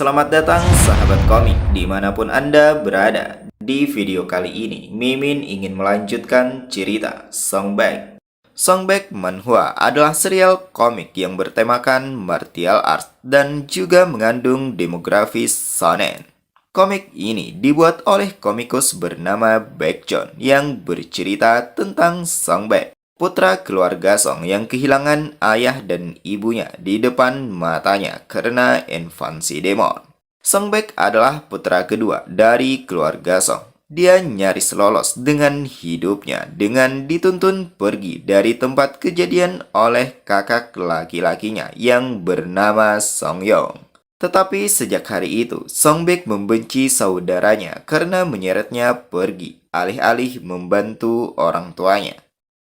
Selamat datang sahabat komik dimanapun Anda berada. Di video kali ini, Mimin ingin melanjutkan cerita Songbak. Songbak Manhwa adalah serial komik yang bertemakan martial arts dan juga mengandung demografis shonen. Komik ini dibuat oleh komikus bernama Baekjeon yang bercerita tentang Songbak, putra keluarga Song yang kehilangan ayah dan ibunya di depan matanya karena invasi demon. Songbak adalah putra kedua dari keluarga Song. Dia nyaris lolos dengan hidupnya dengan dituntun pergi dari tempat kejadian oleh kakak laki-lakinya yang bernama Song Yong. Tetapi sejak hari itu, Songbak membenci saudaranya karena menyeretnya pergi, alih-alih membantu orang tuanya.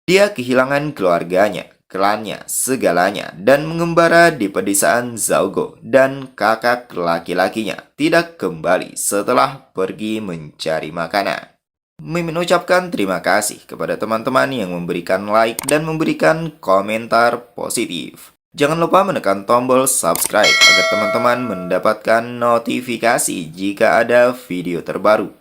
Dia kehilangan keluarganya, klannya, segalanya, dan mengembara di pedesaan Zaugo dan kakak laki-lakinya tidak kembali setelah pergi mencari makanan. Mimin ucapkan terima kasih kepada teman-teman yang memberikan like dan memberikan komentar positif. Jangan lupa menekan tombol subscribe agar teman-teman mendapatkan notifikasi jika ada video terbaru.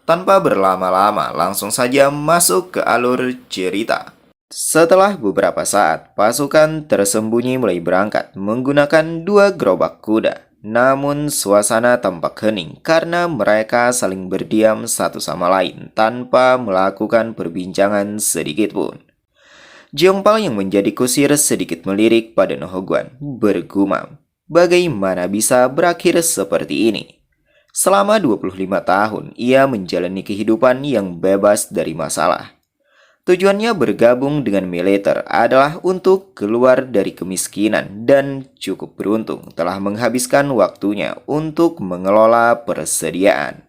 Tanpa berlama-lama, langsung saja masuk ke alur cerita. Setelah beberapa saat, pasukan tersembunyi mulai berangkat menggunakan 2 gerobak kuda. Namun suasana tampak hening karena mereka saling berdiam satu sama lain tanpa melakukan perbincangan sedikit pun. Jeongpal yang menjadi kusir sedikit melirik pada Nohogwan, bergumam, bagaimana bisa berakhir seperti ini? Selama 25 tahun, ia menjalani kehidupan yang bebas dari masalah. Tujuannya bergabung dengan militer adalah untuk keluar dari kemiskinan dan cukup beruntung telah menghabiskan waktunya untuk mengelola persediaan.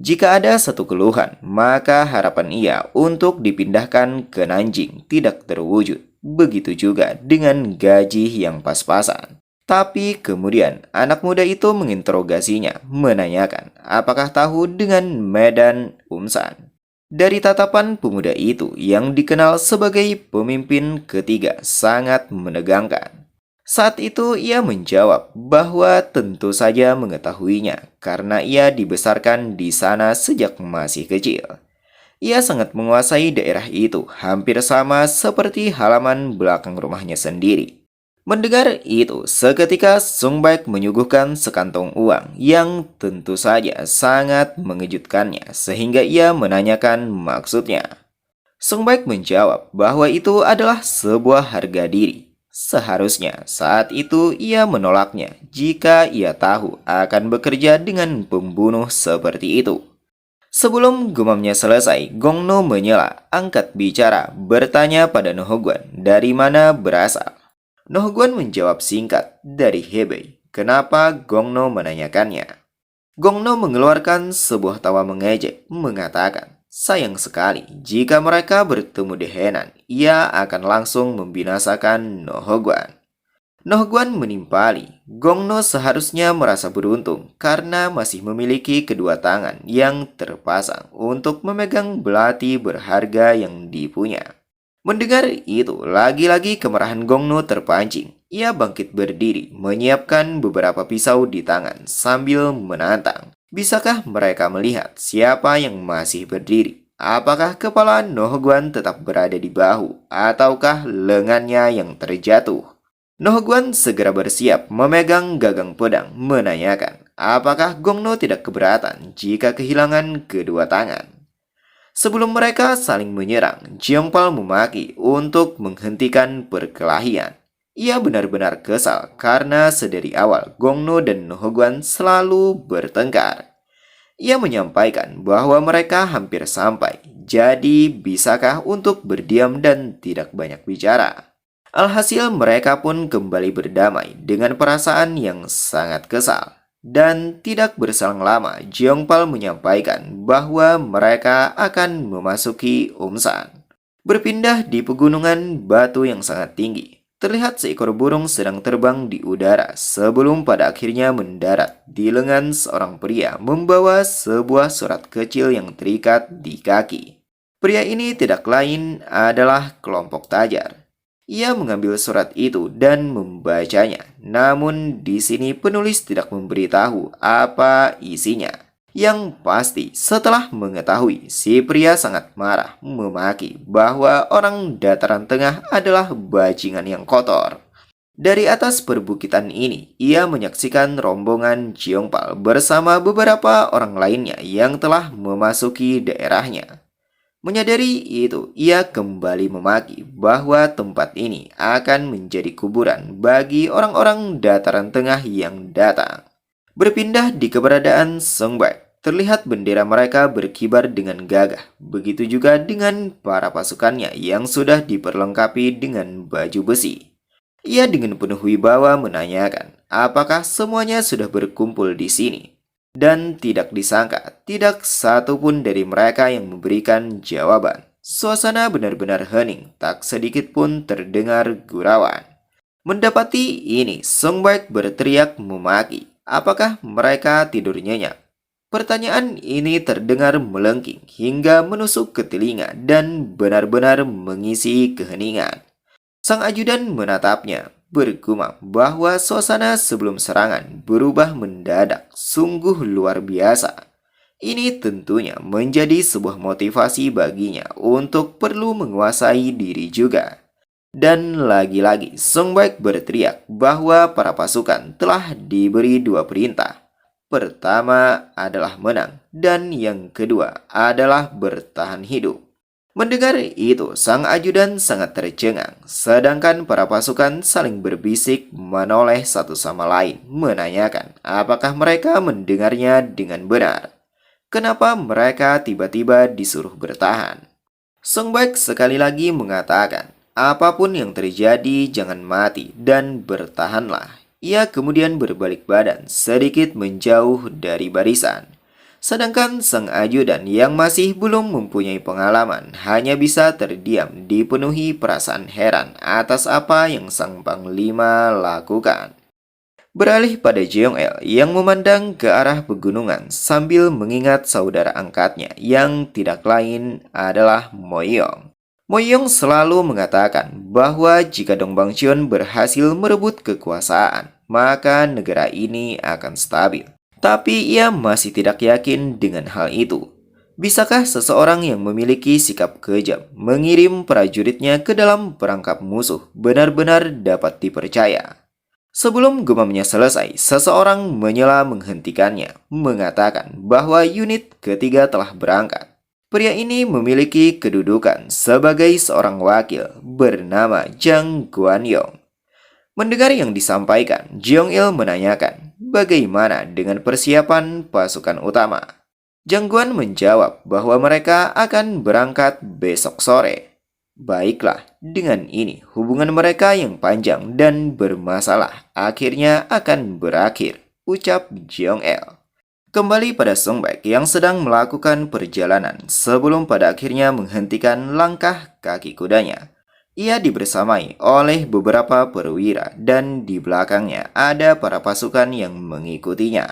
Jika ada satu keluhan, maka harapan ia untuk dipindahkan ke Nanjing tidak terwujud. Begitu juga dengan gaji yang pas-pasan. Tapi kemudian anak muda itu menginterogasinya, menanyakan apakah tahu dengan Medan Umsan. Dari tatapan pemuda itu yang dikenal sebagai pemimpin ketiga sangat menegangkan. Saat itu ia menjawab bahwa tentu saja mengetahuinya karena ia dibesarkan di sana sejak masih kecil. Ia sangat menguasai daerah itu hampir sama seperti halaman belakang rumahnya sendiri. Mendengar itu, seketika Songbak menyuguhkan sekantong uang yang tentu saja sangat mengejutkannya sehingga ia menanyakan maksudnya. Songbak menjawab bahwa itu adalah sebuah harga diri. Seharusnya saat itu ia menolaknya jika ia tahu akan bekerja dengan pembunuh seperti itu. Sebelum gumamnya selesai, Gongno menyela, angkat bicara, bertanya pada Nohogwan dari mana berasal. Nohogwan menjawab singkat, dari Hebei. Kenapa Gongno menanyakannya? Gongno mengeluarkan sebuah tawa mengejek, mengatakan, sayang sekali jika mereka bertemu di Henan, ia akan langsung membinasakan Nohogwan. Nohogwan menimpali, Gongno seharusnya merasa beruntung karena masih memiliki kedua tangan yang terpasang untuk memegang belati berharga yang dipunya. Mendengar itu, lagi-lagi kemarahan Gongno terpancing. Ia bangkit berdiri, menyiapkan beberapa pisau di tangan sambil menantang. Bisakah mereka melihat siapa yang masih berdiri? Apakah kepala Nohogwan tetap berada di bahu, ataukah lengannya yang terjatuh? Nohogwan segera bersiap memegang gagang pedang, menanyakan, apakah Gongno tidak keberatan jika kehilangan kedua tangan? Sebelum mereka saling menyerang, Jeongpal memaki untuk menghentikan perkelahian. Ia benar-benar kesal karena sedari awal Gongno dan Nohogwan selalu bertengkar. Ia menyampaikan bahwa mereka hampir sampai, jadi bisakah untuk berdiam dan tidak banyak bicara? Alhasil mereka pun kembali berdamai dengan perasaan yang sangat kesal. Dan tidak berselang lama, Jeongpal menyampaikan bahwa mereka akan memasuki Umsan. Berpindah di pegunungan batu yang sangat tinggi, terlihat seekor burung sedang terbang di udara sebelum pada akhirnya mendarat di lengan seorang pria membawa sebuah surat kecil yang terikat di kaki. Pria ini tidak lain adalah kelompok Tajar. Ia mengambil surat itu dan membacanya. Namun di sini penulis tidak memberitahu apa isinya. Yang pasti setelah mengetahui si pria sangat marah memaki bahwa orang dataran tengah adalah bajingan yang kotor. Dari atas perbukitan ini, ia menyaksikan rombongan Jeongpal bersama beberapa orang lainnya yang telah memasuki daerahnya. Menyadari itu, ia kembali memaki bahwa tempat ini akan menjadi kuburan bagi orang-orang dataran tengah yang datang. Berpindah di keberadaan Songbak, terlihat bendera mereka berkibar dengan gagah. Begitu juga dengan para pasukannya yang sudah diperlengkapi dengan baju besi. Ia dengan penuh wibawa menanyakan, apakah semuanya sudah berkumpul di sini? Dan tidak disangka, tidak satu pun dari mereka yang memberikan jawaban. Suasana benar-benar hening, tak sedikit pun terdengar gurauan. Mendapati ini, Songbak berteriak memaki. Apakah mereka tidur nyenyak? Pertanyaan ini terdengar melengking hingga menusuk ke telinga dan benar-benar mengisi keheningan. Sang ajudan menatapnya, bergumam bahwa suasana sebelum serangan berubah mendadak, sungguh luar biasa. Ini tentunya menjadi sebuah motivasi baginya untuk perlu menguasai diri juga. Dan lagi-lagi, Songbak berteriak bahwa para pasukan telah diberi dua perintah. Pertama adalah menang, dan yang kedua adalah bertahan hidup. Mendengar itu, sang ajudan sangat tercengang, sedangkan para pasukan saling berbisik menoleh satu sama lain, menanyakan apakah mereka mendengarnya dengan benar. Kenapa mereka tiba-tiba disuruh bertahan? Songbak sekali lagi mengatakan, apapun yang terjadi jangan mati dan bertahanlah. Ia kemudian berbalik badan sedikit menjauh dari barisan. Sedangkan sang ajudan yang masih belum mempunyai pengalaman hanya bisa terdiam dipenuhi perasaan heran atas apa yang sang panglima lakukan. Beralih pada Jeong El yang memandang ke arah pegunungan sambil mengingat saudara angkatnya yang tidak lain adalah Moyong. Moyong selalu mengatakan bahwa jika Dong Bangcheon berhasil merebut kekuasaan, maka negara ini akan stabil. Tapi ia masih tidak yakin dengan hal itu. Bisakah seseorang yang memiliki sikap kejam mengirim prajuritnya ke dalam perangkap musuh benar-benar dapat dipercaya? Sebelum gumamnya selesai, seseorang menyela menghentikannya, mengatakan bahwa unit ketiga telah berangkat. Pria ini memiliki kedudukan sebagai seorang wakil bernama Jang Guanyong. Mendengar yang disampaikan, Jeong Il menanyakan bagaimana dengan persiapan pasukan utama. Jang Guan menjawab bahwa mereka akan berangkat besok sore. Baiklah, dengan ini hubungan mereka yang panjang dan bermasalah akhirnya akan berakhir, ucap Jeong Il. Kembali pada Songbak yang sedang melakukan perjalanan sebelum pada akhirnya menghentikan langkah kaki kudanya. Ia dibersamai oleh beberapa perwira dan di belakangnya ada para pasukan yang mengikutinya.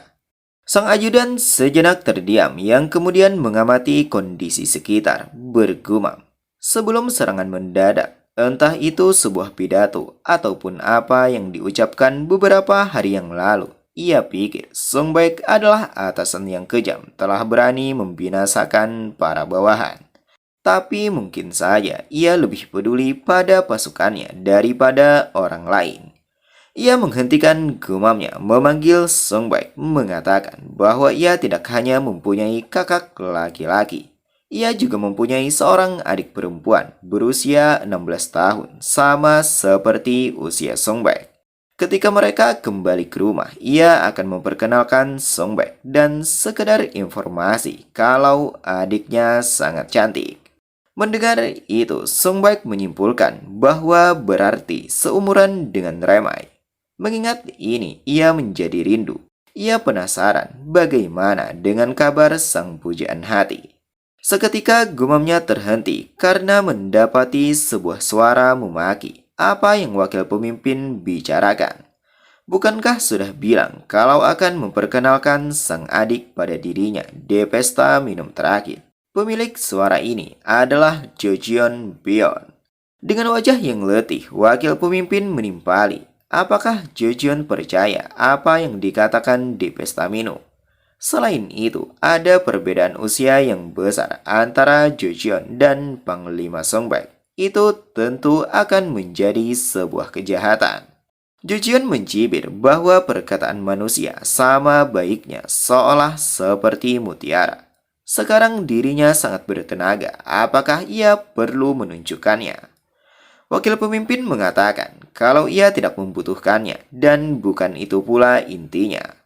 Sang ajudan sejenak terdiam yang kemudian mengamati kondisi sekitar, bergumam. Sebelum serangan mendadak, entah itu sebuah pidato ataupun apa yang diucapkan beberapa hari yang lalu, ia pikir Songbak adalah atasan yang kejam telah berani membinasakan para bawahan. Tapi mungkin saja ia lebih peduli pada pasukannya daripada orang lain. Ia menghentikan gumamnya memanggil Songbak, mengatakan bahwa ia tidak hanya mempunyai kakak laki-laki. Ia juga mempunyai seorang adik perempuan berusia 16 tahun, sama seperti usia Songbak. Ketika mereka kembali ke rumah, ia akan memperkenalkan Songbak dan sekedar informasi kalau adiknya sangat cantik. Mendengar itu, Songbak menyimpulkan bahwa berarti seumuran dengan Remai. Mengingat ini, ia menjadi rindu. Ia penasaran bagaimana dengan kabar sang pujaan hati. Seketika gumamnya terhenti karena mendapati sebuah suara memaki apa yang wakil pemimpin bicarakan. Bukankah sudah bilang kalau akan memperkenalkan sang adik pada dirinya di pesta minum terakhir? Pemilik suara ini adalah Jo Jeon Byeon. Dengan wajah yang letih, wakil pemimpin menimpali. Apakah Jojeon percaya apa yang dikatakan di pesta Mino? Selain itu, ada perbedaan usia yang besar antara Jojeon dan Panglima Songbak. Itu tentu akan menjadi sebuah kejahatan. Jojeon mencibir bahwa perkataan manusia sama baiknya seolah seperti mutiara. Sekarang dirinya sangat bertenaga, apakah ia perlu menunjukkannya? Wakil pemimpin mengatakan kalau ia tidak membutuhkannya dan bukan itu pula intinya.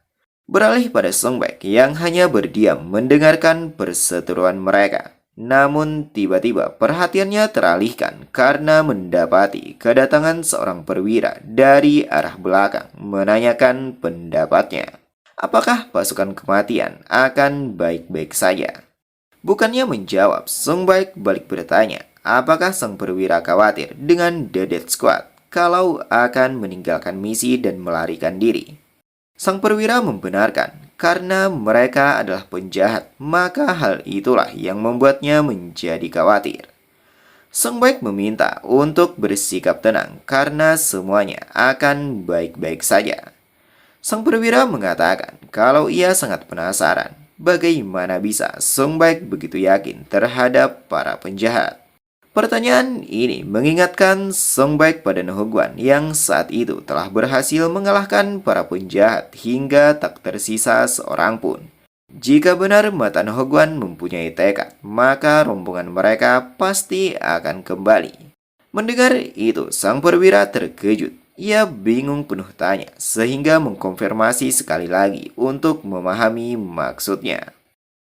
Beralih pada Songbak yang hanya berdiam mendengarkan perseteruan mereka. Namun tiba-tiba perhatiannya teralihkan karena mendapati kedatangan seorang perwira dari arah belakang menanyakan pendapatnya. Apakah pasukan kematian akan baik-baik saja? Bukannya menjawab, Songbak balik bertanya, apakah sang perwira khawatir dengan The Death Squad kalau akan meninggalkan misi dan melarikan diri? Sang perwira membenarkan, karena mereka adalah penjahat, maka hal itulah yang membuatnya menjadi khawatir. Songbak meminta untuk bersikap tenang karena semuanya akan baik-baik saja. Sang perwira mengatakan kalau ia sangat penasaran bagaimana bisa Songbak begitu yakin terhadap para penjahat. Pertanyaan ini mengingatkan Songbak pada Nohogwan yang saat itu telah berhasil mengalahkan para penjahat hingga tak tersisa seorang pun. Jika benar mata Nohogwan mempunyai tekad, maka rombongan mereka pasti akan kembali. Mendengar itu, sang perwira terkejut. Ia bingung penuh tanya, sehingga mengkonfirmasi sekali lagi untuk memahami maksudnya.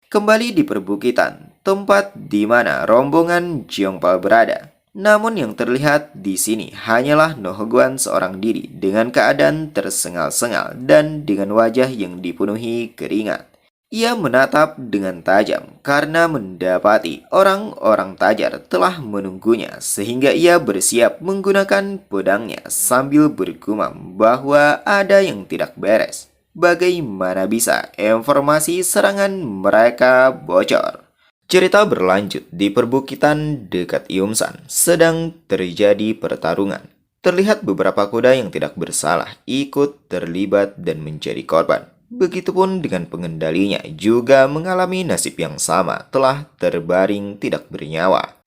Kembali di perbukitan, tempat di mana rombongan Jeongpal berada. Namun yang terlihat di sini hanyalah Nohogwan seorang diri dengan keadaan tersengal-sengal dan dengan wajah yang dipenuhi keringat. Ia menatap dengan tajam karena mendapati orang-orang Tajar telah menunggunya sehingga ia bersiap menggunakan pedangnya sambil bergumam bahwa ada yang tidak beres. Bagaimana bisa informasi serangan mereka bocor? Cerita berlanjut di perbukitan dekat Iumsan sedang terjadi pertarungan. Terlihat beberapa kuda yang tidak bersalah ikut terlibat dan menjadi korban. Begitupun dengan pengendalinya juga mengalami nasib yang sama, telah terbaring tidak bernyawa.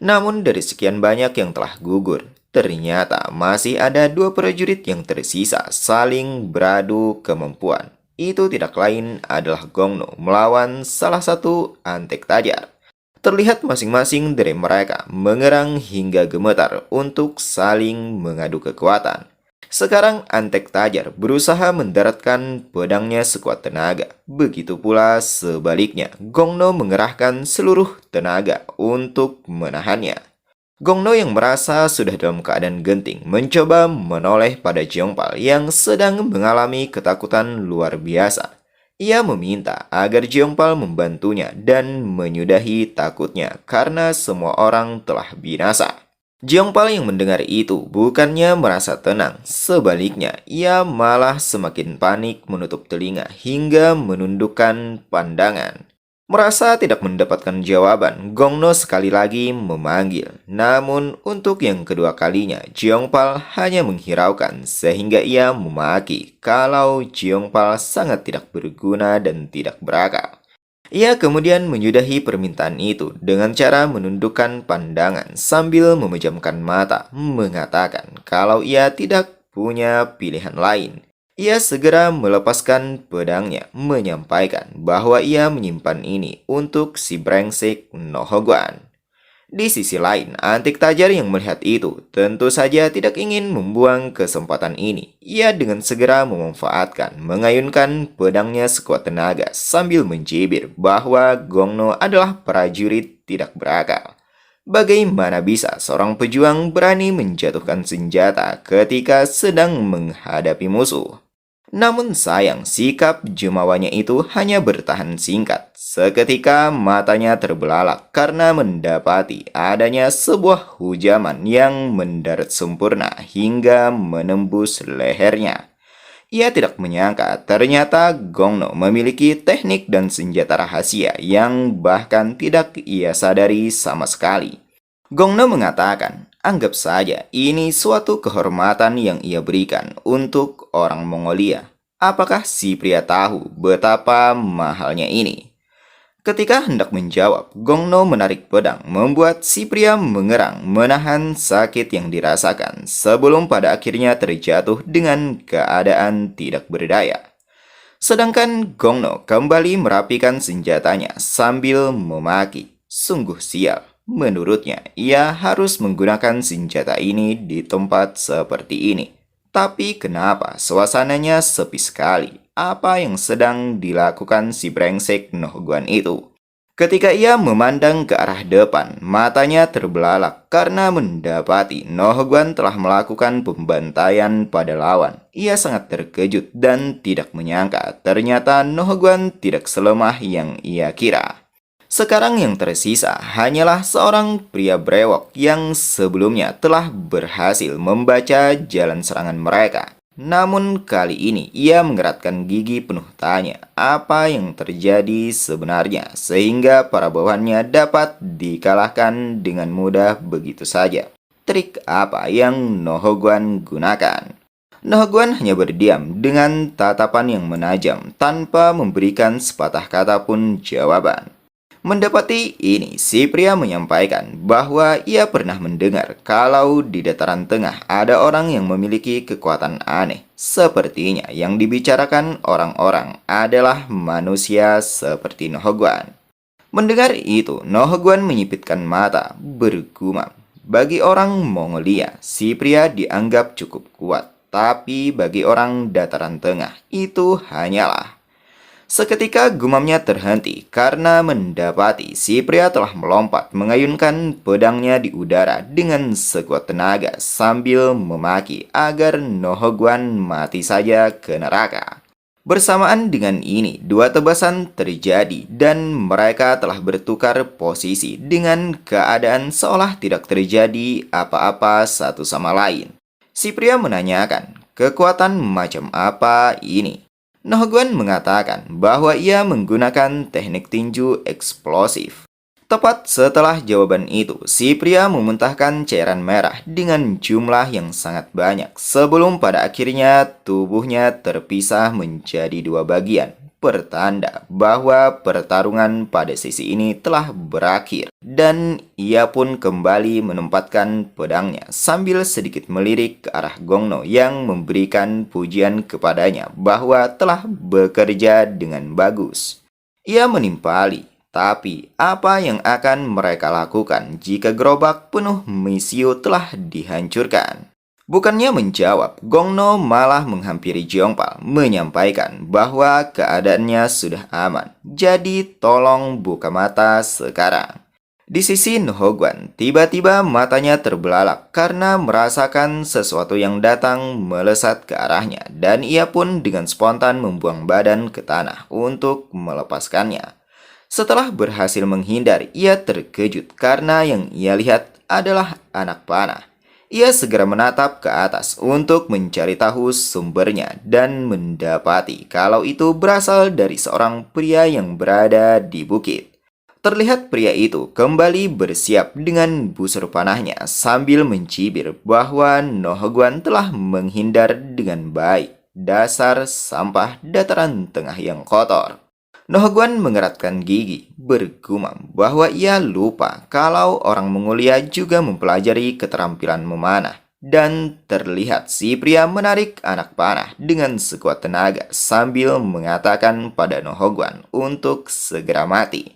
Namun dari sekian banyak yang telah gugur, ternyata masih ada dua prajurit yang tersisa saling beradu kemampuan. Itu tidak lain adalah Gongno melawan salah satu Antek Tajar. Terlihat masing-masing dari mereka mengerang hingga gemetar untuk saling mengadu kekuatan. Sekarang Antek Tajar berusaha mendaratkan pedangnya sekuat tenaga. Begitu pula sebaliknya, Gongno mengerahkan seluruh tenaga untuk menahannya. Gongno yang merasa sudah dalam keadaan genting mencoba menoleh pada Jeongpal yang sedang mengalami ketakutan luar biasa. Ia meminta agar Jeongpal membantunya dan menyudahi takutnya karena semua orang telah binasa. Jeongpal yang mendengar itu bukannya merasa tenang, sebaliknya ia malah semakin panik menutup telinga hingga menundukkan pandangan. Merasa tidak mendapatkan jawaban, Gongno sekali lagi memanggil. Namun untuk yang kedua kalinya, Jeongpal hanya menghiraukan sehingga ia memaki kalau Jeongpal sangat tidak berguna dan tidak berakal. Ia kemudian menyudahi permintaan itu dengan cara menundukkan pandangan sambil memejamkan mata, mengatakan kalau ia tidak punya pilihan lain. Ia segera melepaskan pedangnya, menyampaikan bahwa ia menyimpan ini untuk si brengsek Nohogwan. Di sisi lain, Antek Tajar yang melihat itu tentu saja tidak ingin membuang kesempatan ini. Ia dengan segera memanfaatkan, mengayunkan pedangnya sekuat tenaga sambil mencibir bahwa Gongno adalah prajurit tidak berakal. Bagaimana bisa seorang pejuang berani menjatuhkan senjata ketika sedang menghadapi musuh? Namun sayang, sikap jemawanya itu hanya bertahan singkat. Seketika matanya terbelalak karena mendapati adanya sebuah hujaman yang mendarat sempurna hingga menembus lehernya. Ia tidak menyangka ternyata Gongno memiliki teknik dan senjata rahasia yang bahkan tidak ia sadari sama sekali. Gongno mengatakan, Anggap saja ini suatu kehormatan yang ia berikan untuk orang Mongolia. Apakah si pria tahu betapa mahalnya ini? Ketika hendak menjawab, Gongno menarik pedang, membuat si pria mengerang, menahan sakit yang dirasakan, sebelum pada akhirnya terjatuh dengan keadaan tidak berdaya. Sedangkan Gongno kembali merapikan senjatanya sambil memaki. Sungguh sial. Menurutnya, ia harus menggunakan senjata ini di tempat seperti ini. Tapi kenapa suasananya sepi sekali? Apa yang sedang dilakukan si brengsek Nohguan itu? Ketika ia memandang ke arah depan, matanya terbelalak karena mendapati Nohguan telah melakukan pembantaian pada lawan. Ia sangat terkejut dan tidak menyangka ternyata Nohguan tidak selemah yang ia kira. Sekarang yang tersisa hanyalah seorang pria brewok yang sebelumnya telah berhasil membaca jalan serangan mereka. Namun kali ini ia mengeratkan gigi penuh tanya apa yang terjadi sebenarnya sehingga para bawahannya dapat dikalahkan dengan mudah begitu saja. Trik apa yang Nohguan gunakan? Nohguan hanya berdiam dengan tatapan yang menajam tanpa memberikan sepatah kata pun jawaban. Mendapati ini, si pria menyampaikan bahwa ia pernah mendengar kalau di dataran tengah ada orang yang memiliki kekuatan aneh. Sepertinya yang dibicarakan orang-orang adalah manusia seperti Nohguan. Mendengar itu, Nohguan menyipitkan mata, bergumam. Bagi orang Mongolia, si pria dianggap cukup kuat. Tapi bagi orang dataran tengah, itu hanyalah. Seketika gumamnya terhenti karena mendapati si pria telah melompat mengayunkan pedangnya di udara dengan sekuat tenaga sambil memaki agar Nohguan mati saja ke neraka. Bersamaan dengan ini, dua tebasan terjadi dan mereka telah bertukar posisi dengan keadaan seolah tidak terjadi apa-apa satu sama lain. Si pria menanyakan, kekuatan macam apa ini? Nohguan mengatakan bahwa ia menggunakan teknik tinju eksplosif. Tepat setelah jawaban itu, si pria memuntahkan cairan merah dengan jumlah yang sangat banyak sebelum pada akhirnya tubuhnya terpisah menjadi dua bagian. Pertanda bahwa pertarungan pada sesi ini telah berakhir dan ia pun kembali menempatkan pedangnya sambil sedikit melirik ke arah Gongno yang memberikan pujian kepadanya bahwa telah bekerja dengan bagus. Ia menimpali, tapi apa yang akan mereka lakukan jika gerobak penuh misio telah dihancurkan? Bukannya menjawab, Gongno malah menghampiri Jeongpal, menyampaikan bahwa keadaannya sudah aman. Jadi tolong buka mata sekarang. Di sisi Nohguan, tiba-tiba matanya terbelalak karena merasakan sesuatu yang datang melesat ke arahnya. Dan ia pun dengan spontan membuang badan ke tanah untuk melepaskannya. Setelah berhasil menghindar, ia terkejut karena yang ia lihat adalah anak panah. Ia segera menatap ke atas untuk mencari tahu sumbernya dan mendapati kalau itu berasal dari seorang pria yang berada di bukit. Terlihat pria itu kembali bersiap dengan busur panahnya sambil mencibir bahwa Nohguan telah menghindar dengan baik. Dasar sampah dataran tengah yang kotor. Nohguan mengeratkan gigi, bergumam bahwa ia lupa kalau orang Mongolia juga mempelajari keterampilan memanah. Dan terlihat si pria menarik anak panah dengan sekuat tenaga sambil mengatakan pada Nohguan untuk segera mati.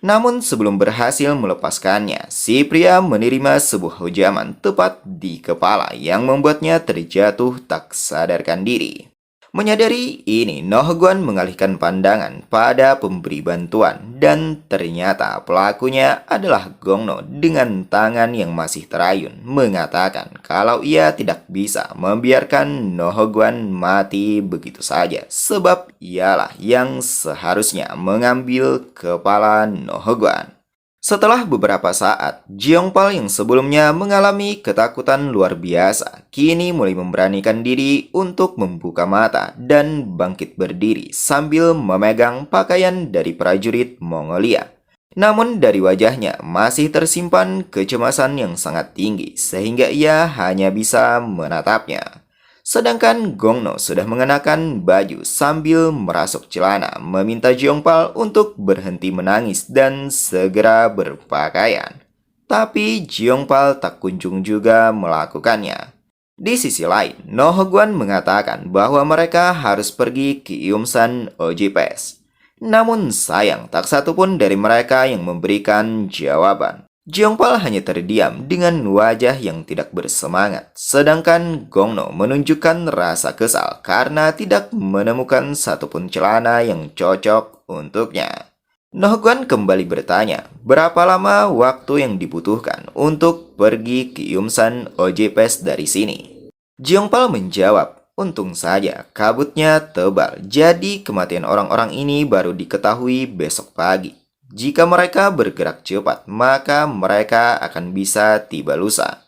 Namun sebelum berhasil melepaskannya, si pria menerima sebuah hujaman tepat di kepala yang membuatnya terjatuh tak sadarkan diri. Menyadari ini, Nohguan mengalihkan pandangan pada pemberi bantuan dan ternyata pelakunya adalah Gongno dengan tangan yang masih terayun mengatakan kalau ia tidak bisa membiarkan Nohguan mati begitu saja sebab ialah yang seharusnya mengambil kepala Nohguan. Setelah beberapa saat, Jeongpal yang sebelumnya mengalami ketakutan luar biasa, kini mulai memberanikan diri untuk membuka mata dan bangkit berdiri sambil memegang pakaian dari prajurit Mongolia. Namun dari wajahnya masih tersimpan kecemasan yang sangat tinggi sehingga ia hanya bisa menatapnya. Sedangkan Gongno sudah mengenakan baju sambil merasuk celana meminta Jeongpal untuk berhenti menangis dan segera berpakaian. Tapi Jeongpal tak kunjung juga melakukannya. Di sisi lain, No Hwan mengatakan bahwa mereka harus pergi ke Yumsan Ojipes. Namun sayang, tak satu pun dari mereka yang memberikan jawaban. Jeongpal hanya terdiam dengan wajah yang tidak bersemangat, sedangkan Gongno menunjukkan rasa kesal karena tidak menemukan satupun celana yang cocok untuknya. Nohguan kembali bertanya, berapa lama waktu yang dibutuhkan untuk pergi ke Yumsan Ojepes dari sini? Jeongpal menjawab, untung saja kabutnya tebal, jadi kematian orang-orang ini baru diketahui besok pagi. Jika mereka bergerak cepat, maka mereka akan bisa tiba lusa.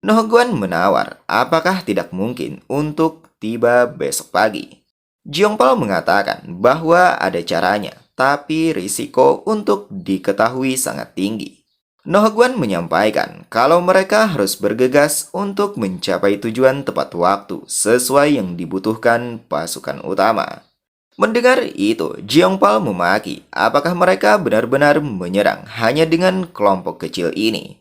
Nohguan menawar, apakah tidak mungkin untuk tiba besok pagi? Jeongpal mengatakan bahwa ada caranya, tapi risiko untuk diketahui sangat tinggi. Nohguan menyampaikan kalau mereka harus bergegas untuk mencapai tujuan tepat waktu sesuai yang dibutuhkan pasukan utama. Mendengar itu, Jeongpal memaki apakah mereka benar-benar menyerang hanya dengan kelompok kecil ini.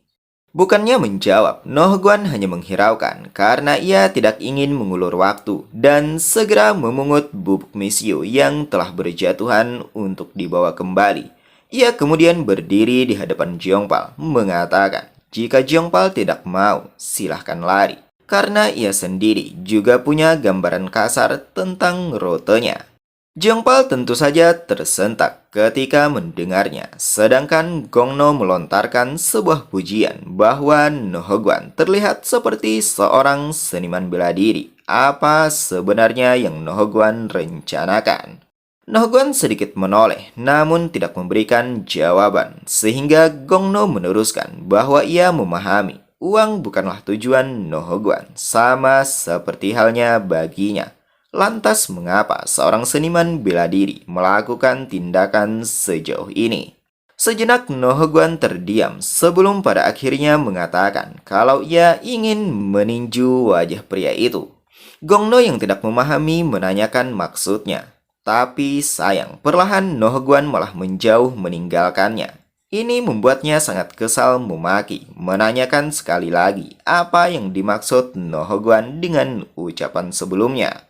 Bukannya menjawab, Nohguan hanya menghiraukan karena ia tidak ingin mengulur waktu dan segera memungut bubuk misio yang telah berjatuhan untuk dibawa kembali. Ia kemudian berdiri di hadapan Jeongpal, mengatakan jika Jeongpal tidak mau, silahkan lari. Karena ia sendiri juga punya gambaran kasar tentang rutenya. Jeongpal tentu saja tersentak ketika mendengarnya, sedangkan Gongno melontarkan sebuah pujian bahwa Nohguan terlihat seperti seorang seniman bela diri. Apa sebenarnya yang Nohguan rencanakan? Nohguan sedikit menoleh, namun tidak memberikan jawaban, sehingga Gongno meneruskan bahwa ia memahami uang bukanlah tujuan Nohguan, sama seperti halnya baginya. Lantas mengapa seorang seniman bela diri melakukan tindakan sejauh ini? Sejenak Nohguan terdiam sebelum pada akhirnya mengatakan kalau ia ingin meninju wajah pria itu. Gongno yang tidak memahami menanyakan maksudnya. Tapi sayang, perlahan Nohguan malah menjauh meninggalkannya. Ini membuatnya sangat kesal memaki, menanyakan sekali lagi apa yang dimaksud Nohguan dengan ucapan sebelumnya.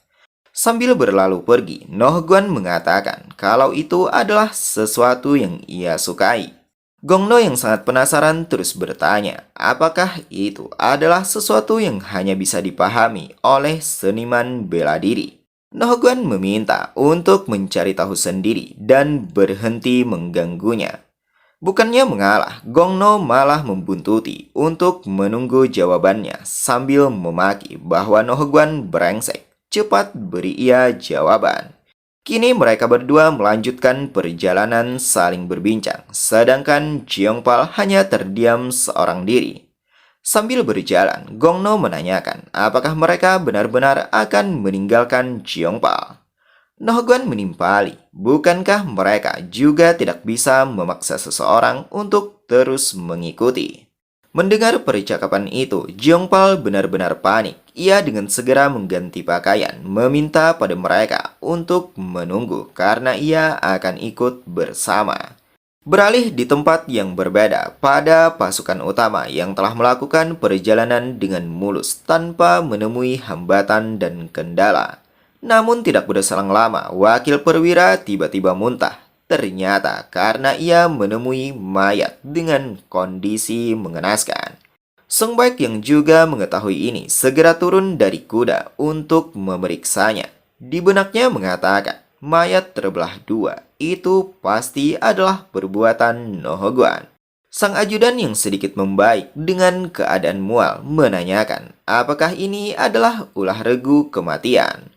Sambil berlalu pergi, Nohguan mengatakan kalau itu adalah sesuatu yang ia sukai. Gongno yang sangat penasaran terus bertanya, apakah itu adalah sesuatu yang hanya bisa dipahami oleh seniman bela diri. Nohguan meminta untuk mencari tahu sendiri dan berhenti mengganggunya. Bukannya mengalah, Gongno malah membuntuti untuk menunggu jawabannya sambil memaki bahwa Nohguan brengsek. Cepat beri ia jawaban. Kini mereka berdua melanjutkan perjalanan saling berbincang, sedangkan Jeongpal hanya terdiam seorang diri. Sambil berjalan, Gongno menanyakan apakah mereka benar-benar akan meninggalkan Jeongpal. Nohguan menimpali, bukankah mereka juga tidak bisa memaksa seseorang untuk terus mengikuti? Mendengar percakapan itu, Jeongpal benar-benar panik. Ia dengan segera mengganti pakaian, meminta pada mereka untuk menunggu karena ia akan ikut bersama. Beralih di tempat yang berbeda pada pasukan utama yang telah melakukan perjalanan dengan mulus tanpa menemui hambatan dan kendala. Namun tidak berselang lama, wakil perwira tiba-tiba muntah. Ternyata karena ia menemui mayat dengan kondisi mengenaskan. Song Baek yang juga mengetahui ini segera turun dari kuda untuk memeriksanya. Di benaknya mengatakan, mayat terbelah dua, itu pasti adalah perbuatan Nohguan. Sang ajudan yang sedikit membaik dengan keadaan mual menanyakan, apakah ini adalah ulah regu kematian?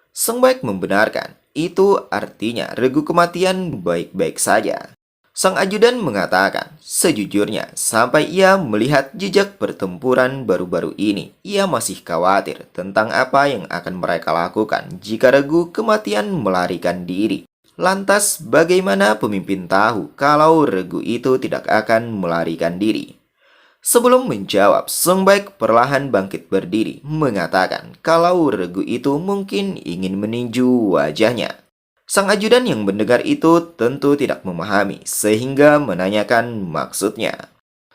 Song Baek membenarkan, itu artinya regu kematian baik-baik saja. Sang ajudan mengatakan, sejujurnya sampai ia melihat jejak pertempuran baru-baru ini, ia masih khawatir tentang apa yang akan mereka lakukan jika regu kematian melarikan diri. Lantas bagaimana pemimpin tahu kalau regu itu tidak akan melarikan diri? Sebelum menjawab, Song Baek perlahan bangkit berdiri, mengatakan kalau regu itu mungkin ingin meninju wajahnya. Sang ajudan yang mendengar itu tentu tidak memahami, sehingga menanyakan maksudnya.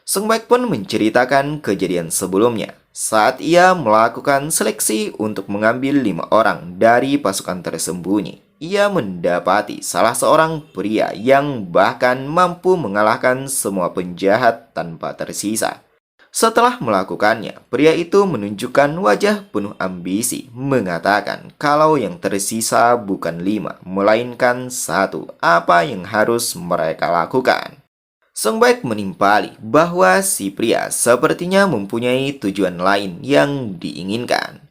Song Baek pun menceritakan kejadian sebelumnya, saat ia melakukan seleksi untuk mengambil 5 orang dari pasukan tersembunyi. Ia mendapati salah seorang pria yang bahkan mampu mengalahkan semua penjahat tanpa tersisa. Setelah melakukannya, pria itu menunjukkan wajah penuh ambisi, mengatakan kalau yang tersisa bukan 5, melainkan 1. Apa yang harus mereka lakukan? Song Baek menimpali bahwa si pria sepertinya mempunyai tujuan lain yang diinginkan.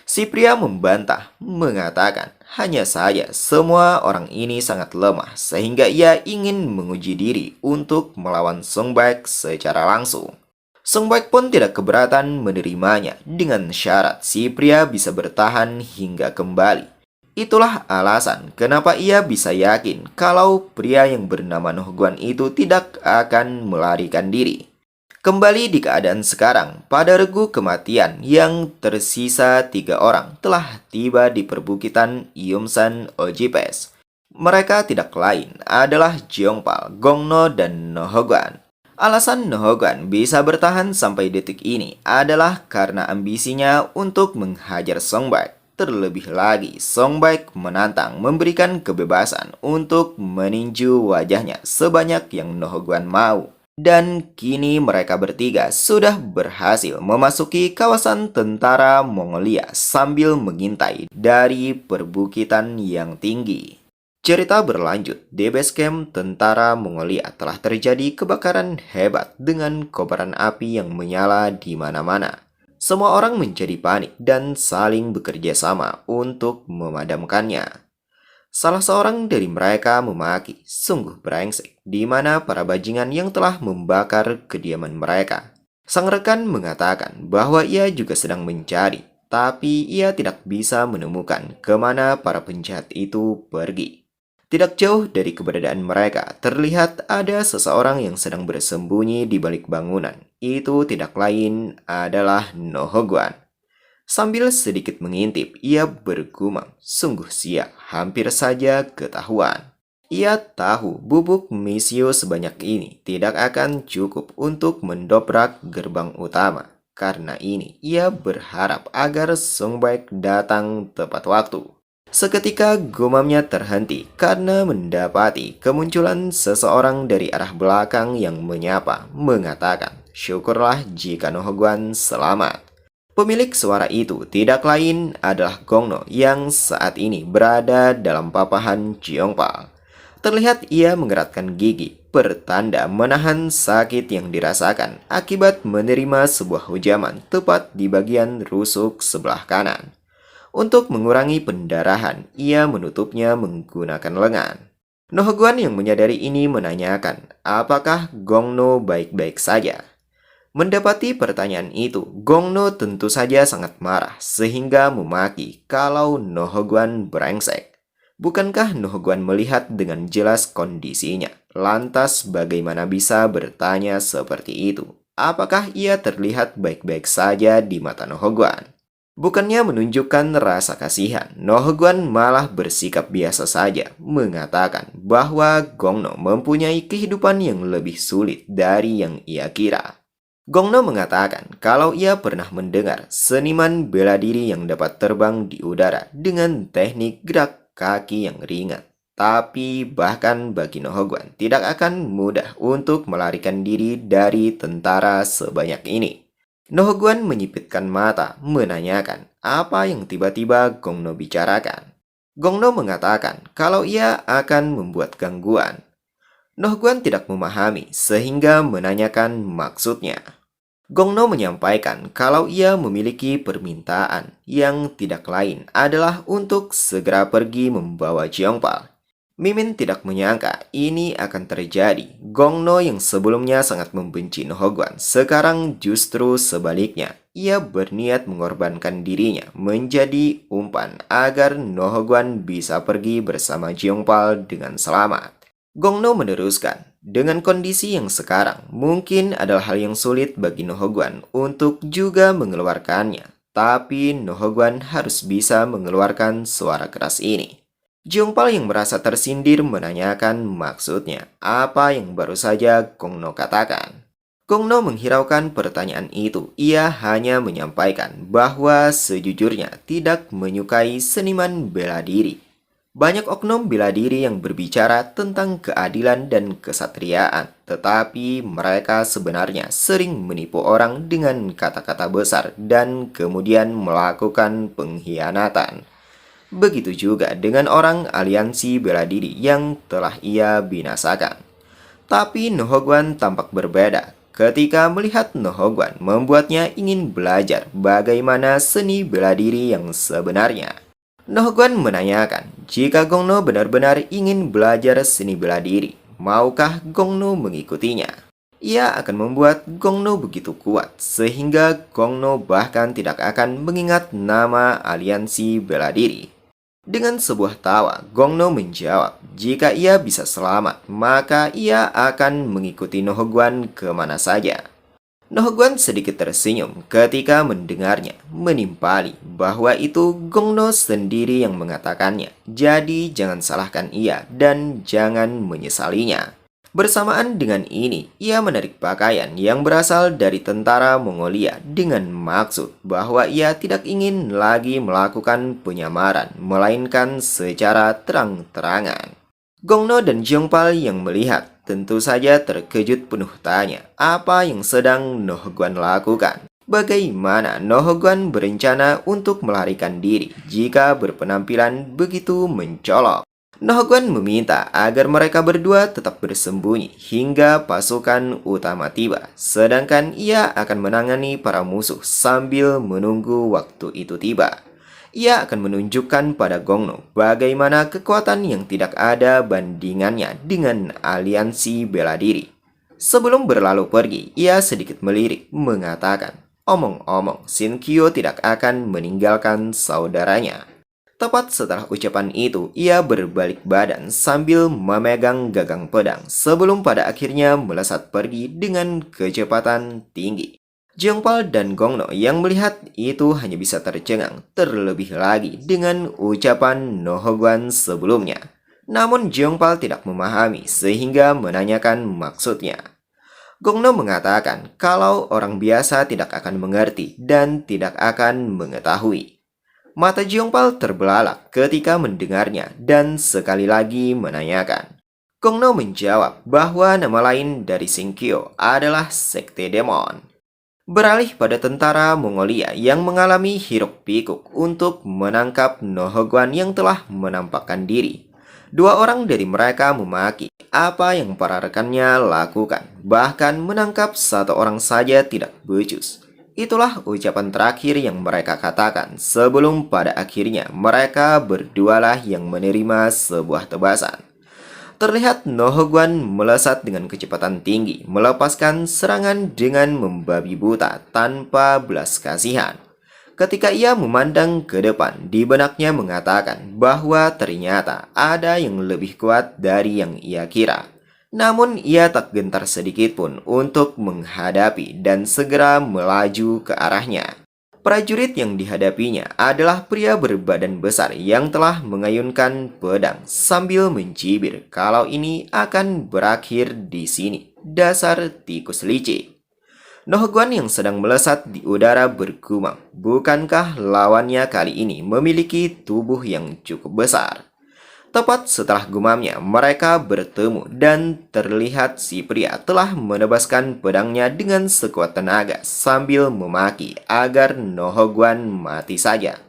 Si pria membantah, mengatakan hanya saja semua orang ini sangat lemah sehingga ia ingin menguji diri untuk melawan Song Baek secara langsung. Song Baek pun tidak keberatan menerimanya dengan syarat si pria bisa bertahan hingga kembali. Itulah alasan kenapa ia bisa yakin kalau pria yang bernama Noh Guan itu tidak akan melarikan diri. Kembali di keadaan sekarang, pada regu kematian yang tersisa 3 orang telah tiba di perbukitan Yumsan Ojipes. Mereka tidak lain adalah Jeongpal, Gongno, dan Nohoguan. Alasan Nohoguan bisa bertahan sampai detik ini adalah karena ambisinya untuk menghajar Song Baek. Terlebih lagi, Song Baek menantang memberikan kebebasan untuk meninju wajahnya sebanyak yang Nohoguan mau. Dan kini mereka bertiga sudah berhasil memasuki kawasan tentara Mongolia sambil mengintai dari perbukitan yang tinggi. Cerita berlanjut, di base camp tentara Mongolia telah terjadi kebakaran hebat dengan kobaran api yang menyala di mana-mana. Semua orang menjadi panik dan saling bekerja sama untuk memadamkannya. Salah seorang dari mereka memaki, sungguh brengsek, di mana para bajingan yang telah membakar kediaman mereka. Sang rekan mengatakan bahwa ia juga sedang mencari, tapi ia tidak bisa menemukan kemana para penjahat itu pergi. Tidak jauh dari keberadaan mereka, terlihat ada seseorang yang sedang bersembunyi di balik bangunan. Itu tidak lain adalah Nohoguan. Sambil sedikit mengintip, ia bergumam, sungguh siap, hampir saja ketahuan. Ia tahu bubuk misio sebanyak ini tidak akan cukup untuk mendobrak gerbang utama. Karena ini, ia berharap agar Song Baek datang tepat waktu. Seketika gumamnya terhenti karena mendapati kemunculan seseorang dari arah belakang yang menyapa, mengatakan, "Syukurlah jika Nohoguan selamat." Pemilik suara itu tidak lain adalah Gongno yang saat ini berada dalam papahan Jeongpal. Terlihat ia mengeratkan gigi, pertanda menahan sakit yang dirasakan akibat menerima sebuah hujaman tepat di bagian rusuk sebelah kanan. Untuk mengurangi pendarahan, ia menutupnya menggunakan lengan. Nohoguan yang menyadari ini menanyakan, apakah Gongno baik-baik saja? Mendapati pertanyaan itu, Gongno tentu saja sangat marah sehingga memaki kalau Nohoguan brengsek. Bukankah Nohoguan melihat dengan jelas kondisinya? Lantas bagaimana bisa bertanya seperti itu? Apakah ia terlihat baik-baik saja di mata Nohoguan? Bukannya menunjukkan rasa kasihan, Nohoguan malah bersikap biasa saja, mengatakan bahwa Gongno mempunyai kehidupan yang lebih sulit dari yang ia kira. Gongno mengatakan kalau ia pernah mendengar seniman bela diri yang dapat terbang di udara dengan teknik gerak kaki yang ringan. Tapi bahkan bagi Nohoguan tidak akan mudah untuk melarikan diri dari tentara sebanyak ini. Nohoguan menyipitkan mata, menanyakan apa yang tiba-tiba Gongno bicarakan. Gongno mengatakan kalau ia akan membuat gangguan. Nohoguan tidak memahami sehingga menanyakan maksudnya. Gongno menyampaikan kalau ia memiliki permintaan yang tidak lain adalah untuk segera pergi membawa Jeongpal. Mimin tidak menyangka ini akan terjadi. Gongno yang sebelumnya sangat membenci Nohogwan, sekarang justru sebaliknya. Ia berniat mengorbankan dirinya menjadi umpan agar Nohogwan bisa pergi bersama Jeongpal dengan selamat. Gongno meneruskan, dengan kondisi yang sekarang, mungkin adalah hal yang sulit bagi Nohogwan untuk juga mengeluarkannya. Tapi Nohogwan harus bisa mengeluarkan suara keras ini. Jungpal yang merasa tersindir menanyakan maksudnya, apa yang baru saja Gongno katakan. Gongno menghiraukan pertanyaan itu. Ia hanya menyampaikan bahwa sejujurnya tidak menyukai seniman bela diri. Banyak oknum bela diri yang berbicara tentang keadilan dan kesatriaan, tetapi mereka sebenarnya sering menipu orang dengan kata-kata besar dan kemudian melakukan pengkhianatan. Begitu juga dengan orang aliansi bela diri yang telah ia binasakan. Tapi Nohogwan tampak berbeda. Ketika melihat Nohogwan membuatnya ingin belajar bagaimana seni bela diri yang sebenarnya. Nohogwan menanyakan, jika Gongno benar-benar ingin belajar seni bela diri, maukah Gongno mengikutinya? Ia akan membuat Gongno begitu kuat, sehingga Gongno bahkan tidak akan mengingat nama aliansi bela diri. Dengan sebuah tawa, Gongno menjawab, jika ia bisa selamat, maka ia akan mengikuti Nohogwan kemana saja. Nohogwan sedikit tersenyum ketika mendengarnya, menimpali bahwa itu Gongno sendiri yang mengatakannya. Jadi jangan salahkan ia dan jangan menyesalinya. Bersamaan dengan ini, ia menarik pakaian yang berasal dari tentara Mongolia dengan maksud bahwa ia tidak ingin lagi melakukan penyamaran, melainkan secara terang-terangan. Gongno dan Jeongpal yang melihat tentu saja terkejut penuh tanya apa yang sedang Nohogwan lakukan. Bagaimana Nohogwan berencana untuk melarikan diri jika berpenampilan begitu mencolok? Nohogwan meminta agar mereka berdua tetap bersembunyi hingga pasukan utama tiba, sedangkan ia akan menangani para musuh sambil menunggu waktu itu tiba. Ia akan menunjukkan pada Gongno bagaimana kekuatan yang tidak ada bandingannya dengan aliansi bela diri. Sebelum berlalu pergi, ia sedikit melirik, mengatakan, omong-omong, Shinkyo tidak akan meninggalkan saudaranya. Tepat setelah ucapan itu, ia berbalik badan sambil memegang gagang pedang sebelum pada akhirnya melesat pergi dengan kecepatan tinggi. Jeongpal dan Gongno yang melihat itu hanya bisa tercengang terlebih lagi dengan ucapan Nohogwan sebelumnya. Namun Jeongpal tidak memahami sehingga menanyakan maksudnya. Gongno mengatakan kalau orang biasa tidak akan mengerti dan tidak akan mengetahui. Mata Jeongpal terbelalak ketika mendengarnya dan sekali lagi menanyakan. Gongno menjawab bahwa nama lain dari Shinkyo adalah Sekte Demon. Beralih pada tentara Mongolia yang mengalami hiruk-pikuk untuk menangkap Nohogwan yang telah menampakkan diri. Dua orang dari mereka memaki apa yang para rekannya lakukan, bahkan menangkap satu orang saja tidak becus. Itulah ucapan terakhir yang mereka katakan sebelum pada akhirnya mereka berdualah yang menerima sebuah tebasan. Terlihat Nohogwan melesat dengan kecepatan tinggi, melepaskan serangan dengan membabi buta tanpa belas kasihan. Ketika ia memandang ke depan, di benaknya mengatakan bahwa ternyata ada yang lebih kuat dari yang ia kira. Namun ia tak gentar sedikit pun untuk menghadapi dan segera melaju ke arahnya. Prajurit yang dihadapinya adalah pria berbadan besar yang telah mengayunkan pedang sambil mencibir kalau ini akan berakhir di sini. Dasar tikus licik. Nohogwan yang sedang melesat di udara bergumam, bukankah lawannya kali ini memiliki tubuh yang cukup besar? Tepat setelah gumamnya, mereka bertemu dan terlihat si pria telah menebaskan pedangnya dengan sekuat tenaga sambil memaki agar Nohogwan mati saja.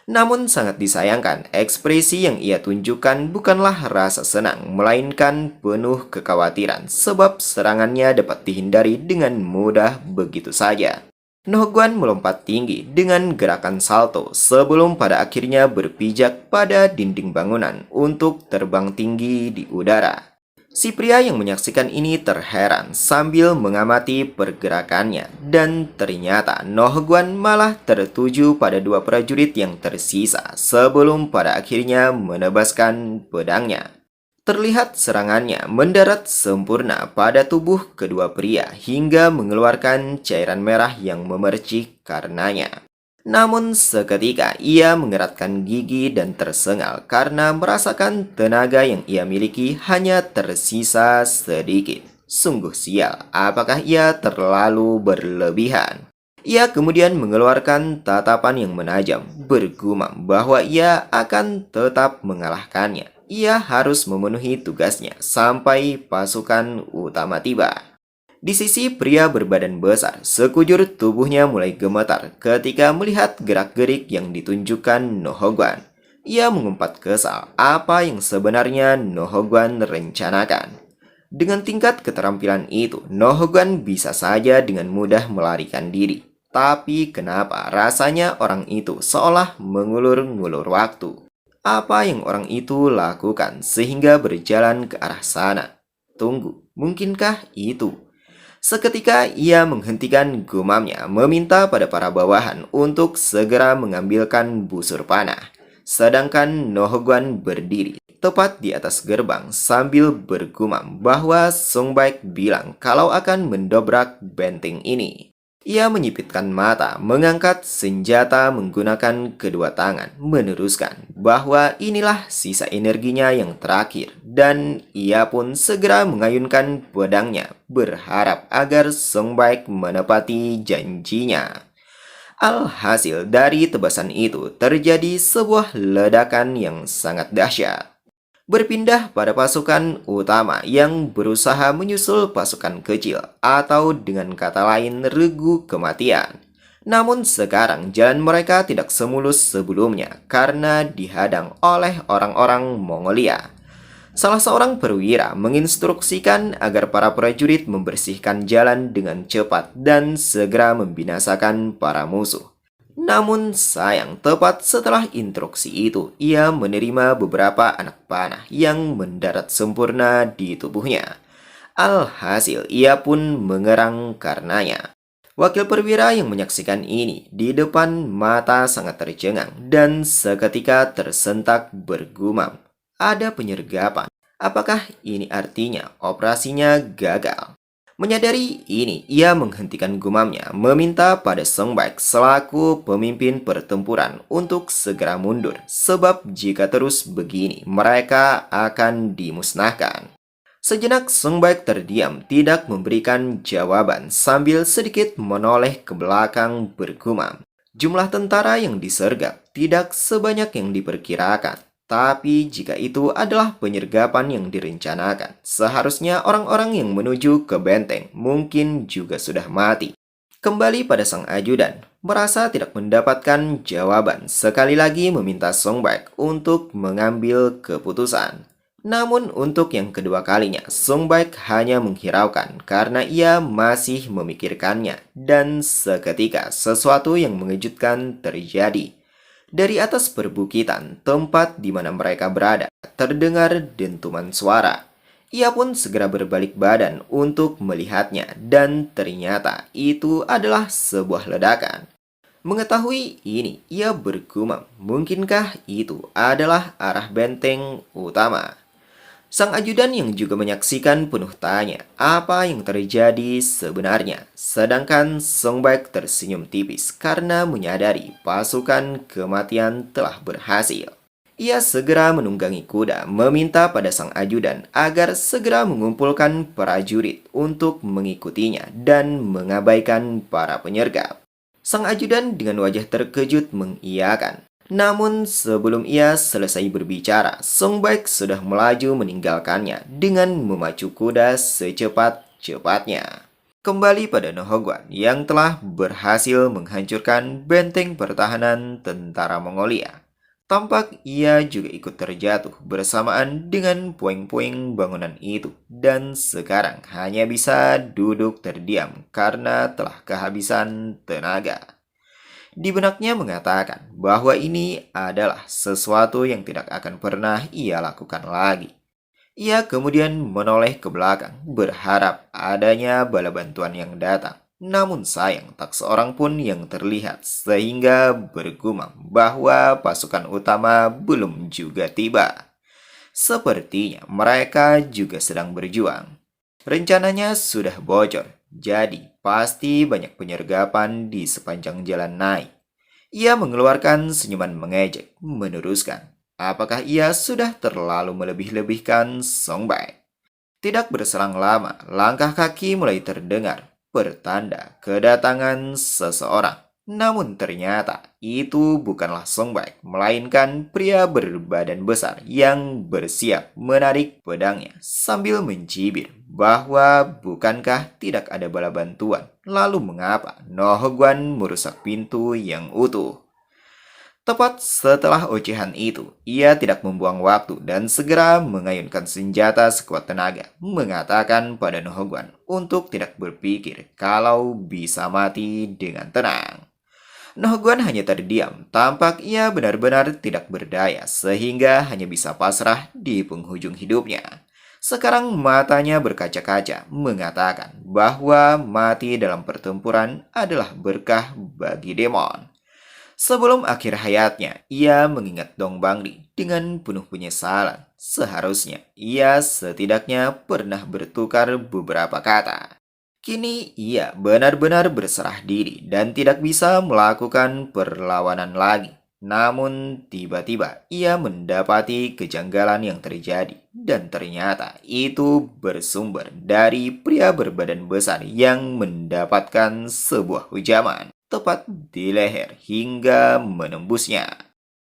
Namun sangat disayangkan, ekspresi yang ia tunjukkan bukanlah rasa senang, melainkan penuh kekhawatiran sebab serangannya dapat dihindari dengan mudah begitu saja. Nohguan melompat tinggi dengan gerakan salto sebelum pada akhirnya berpijak pada dinding bangunan untuk terbang tinggi di udara. Si pria yang menyaksikan ini terheran sambil mengamati pergerakannya dan ternyata Nohguan malah tertuju pada dua prajurit yang tersisa sebelum pada akhirnya menebaskan pedangnya. Terlihat serangannya mendarat sempurna pada tubuh kedua pria hingga mengeluarkan cairan merah yang memercik karenanya. Namun seketika ia mengeratkan gigi dan tersengal karena merasakan tenaga yang ia miliki hanya tersisa sedikit. Sungguh sial, apakah ia terlalu berlebihan? Ia kemudian mengeluarkan tatapan yang menajam, bergumam bahwa ia akan tetap mengalahkannya. Ia harus memenuhi tugasnya sampai pasukan utama tiba. Di sisi pria berbadan besar, sekujur tubuhnya mulai gemetar ketika melihat gerak-gerik yang ditunjukkan Nohogwan. Ia mengumpat kesal apa yang sebenarnya Nohogwan rencanakan. Dengan tingkat keterampilan itu, Nohogwan bisa saja dengan mudah melarikan diri. Tapi kenapa rasanya orang itu seolah mengulur-ngulur waktu? Apa yang orang itu lakukan sehingga berjalan ke arah sana? Tunggu, mungkinkah itu? Seketika ia menghentikan gumamnya, meminta pada para bawahan untuk segera mengambilkan busur panah. Sedangkan Nohogwan berdiri tepat di atas gerbang sambil bergumam bahwa Sungbaek bilang kalau akan mendobrak benteng ini. Ia menyipitkan mata, mengangkat senjata menggunakan kedua tangan, meneruskan bahwa inilah sisa energinya yang terakhir, dan ia pun segera mengayunkan pedangnya, berharap agar Sungbaek menepati janjinya. Alhasil dari tebasan itu terjadi sebuah ledakan yang sangat dahsyat. Berpindah pada pasukan utama yang berusaha menyusul pasukan kecil atau dengan kata lain regu kematian. Namun sekarang jalan mereka tidak semulus sebelumnya karena dihadang oleh orang-orang Mongolia. Salah seorang perwira menginstruksikan agar para prajurit membersihkan jalan dengan cepat dan segera membinasakan para musuh. Namun sayang, tepat setelah instruksi itu, ia menerima beberapa anak panah yang mendarat sempurna di tubuhnya. Alhasil, ia pun mengerang karenanya. Wakil perwira yang menyaksikan ini di depan mata sangat tercengang dan seketika tersentak bergumam. Ada penyergapan. Apakah ini artinya operasinya gagal? Menyadari ini, ia menghentikan gumamnya, meminta pada Sungbaek selaku pemimpin pertempuran untuk segera mundur, sebab jika terus begini, mereka akan dimusnahkan. Sejenak Sungbaek terdiam, tidak memberikan jawaban, sambil sedikit menoleh ke belakang bergumam. Jumlah tentara yang disergap tidak sebanyak yang diperkirakan. Tapi jika itu adalah penyergapan yang direncanakan, seharusnya orang-orang yang menuju ke benteng mungkin juga sudah mati. Kembali pada sang ajudan, merasa tidak mendapatkan jawaban, sekali lagi meminta Sungbaek untuk mengambil keputusan. Namun untuk yang kedua kalinya, Sungbaek hanya menghiraukan karena ia masih memikirkannya, dan seketika sesuatu yang mengejutkan terjadi. Dari atas perbukitan, tempat di mana mereka berada, terdengar dentuman suara. Ia pun segera berbalik badan untuk melihatnya, dan ternyata itu adalah sebuah ledakan. Mengetahui ini, ia bergumam, mungkinkah itu adalah arah benteng utama? Sang ajudan yang juga menyaksikan penuh tanya apa yang terjadi sebenarnya. Sedangkan Sungbaek tersenyum tipis karena menyadari pasukan kematian telah berhasil. Ia segera menunggangi kuda, meminta pada sang ajudan agar segera mengumpulkan prajurit untuk mengikutinya dan mengabaikan para penyergap. Sang ajudan dengan wajah terkejut mengiyakan. Namun sebelum ia selesai berbicara, Sungbaek sudah melaju meninggalkannya dengan memacu kuda secepat-cepatnya. Kembali pada Nohogwan yang telah berhasil menghancurkan benteng pertahanan tentara Mongolia. Tampak ia juga ikut terjatuh bersamaan dengan puing-puing bangunan itu dan sekarang hanya bisa duduk terdiam karena telah kehabisan tenaga. Di benaknya mengatakan bahwa ini adalah sesuatu yang tidak akan pernah ia lakukan lagi. Ia kemudian menoleh ke belakang, berharap adanya bala bantuan yang datang. Namun sayang, tak seorang pun yang terlihat, sehingga bergumam bahwa pasukan utama belum juga tiba. Sepertinya mereka juga sedang berjuang. Rencananya sudah bocor, jadi pasti banyak penyergapan di sepanjang jalan naik. Ia mengeluarkan senyuman mengejek, meneruskan. Apakah ia sudah terlalu melebih-lebihkan Songbak? Tidak berselang lama, langkah kaki mulai terdengar, pertanda kedatangan seseorang. Namun ternyata itu bukanlah Songbak, melainkan pria berbadan besar yang bersiap menarik pedangnya sambil mencibir bahwa bukankah tidak ada bala bantuan. Lalu mengapa Nohogwan merusak pintu yang utuh? Tepat setelah ocehan itu, ia tidak membuang waktu dan segera mengayunkan senjata sekuat tenaga, mengatakan pada Nohogwan untuk tidak berpikir kalau bisa mati dengan tenang. Nohogwan hanya terdiam, tampak ia benar-benar tidak berdaya sehingga hanya bisa pasrah di penghujung hidupnya. Sekarang matanya berkaca-kaca, mengatakan bahwa mati dalam pertempuran adalah berkah bagi demon. Sebelum akhir hayatnya, ia mengingat Dong Bangli dengan penuh penyesalan. Seharusnya ia setidaknya pernah bertukar beberapa kata. Kini ia benar-benar berserah diri dan tidak bisa melakukan perlawanan lagi. Namun tiba-tiba ia mendapati kejanggalan yang terjadi dan ternyata itu bersumber dari pria berbadan besar yang mendapatkan sebuah hujaman tepat di leher hingga menembusnya.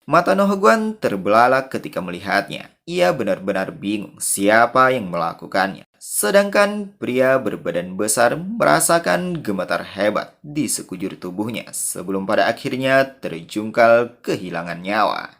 Mata Nohogwan terbelalak ketika melihatnya. Ia benar-benar bingung siapa yang melakukannya. Sedangkan pria berbadan besar merasakan gemetar hebat di sekujur tubuhnya sebelum pada akhirnya terjungkal kehilangan nyawa.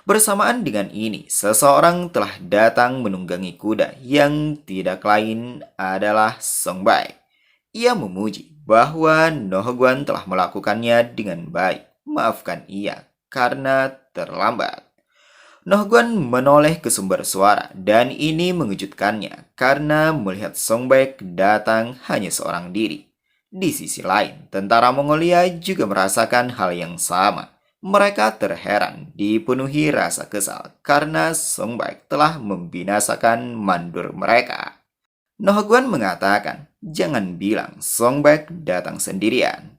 Bersamaan dengan ini, seseorang telah datang menunggangi kuda yang tidak lain adalah Songbak. Ia memuji bahwa Nohogwan telah melakukannya dengan baik. Maafkan ia karena terlambat. Nohgwan menoleh ke sumber suara dan ini mengejutkannya karena melihat Songbak datang hanya seorang diri. Di sisi lain, tentara Mongolia juga merasakan hal yang sama. Mereka terheran dipenuhi rasa kesal karena Songbak telah membinasakan mandur mereka. Nohgwan mengatakan, jangan bilang Songbak datang sendirian.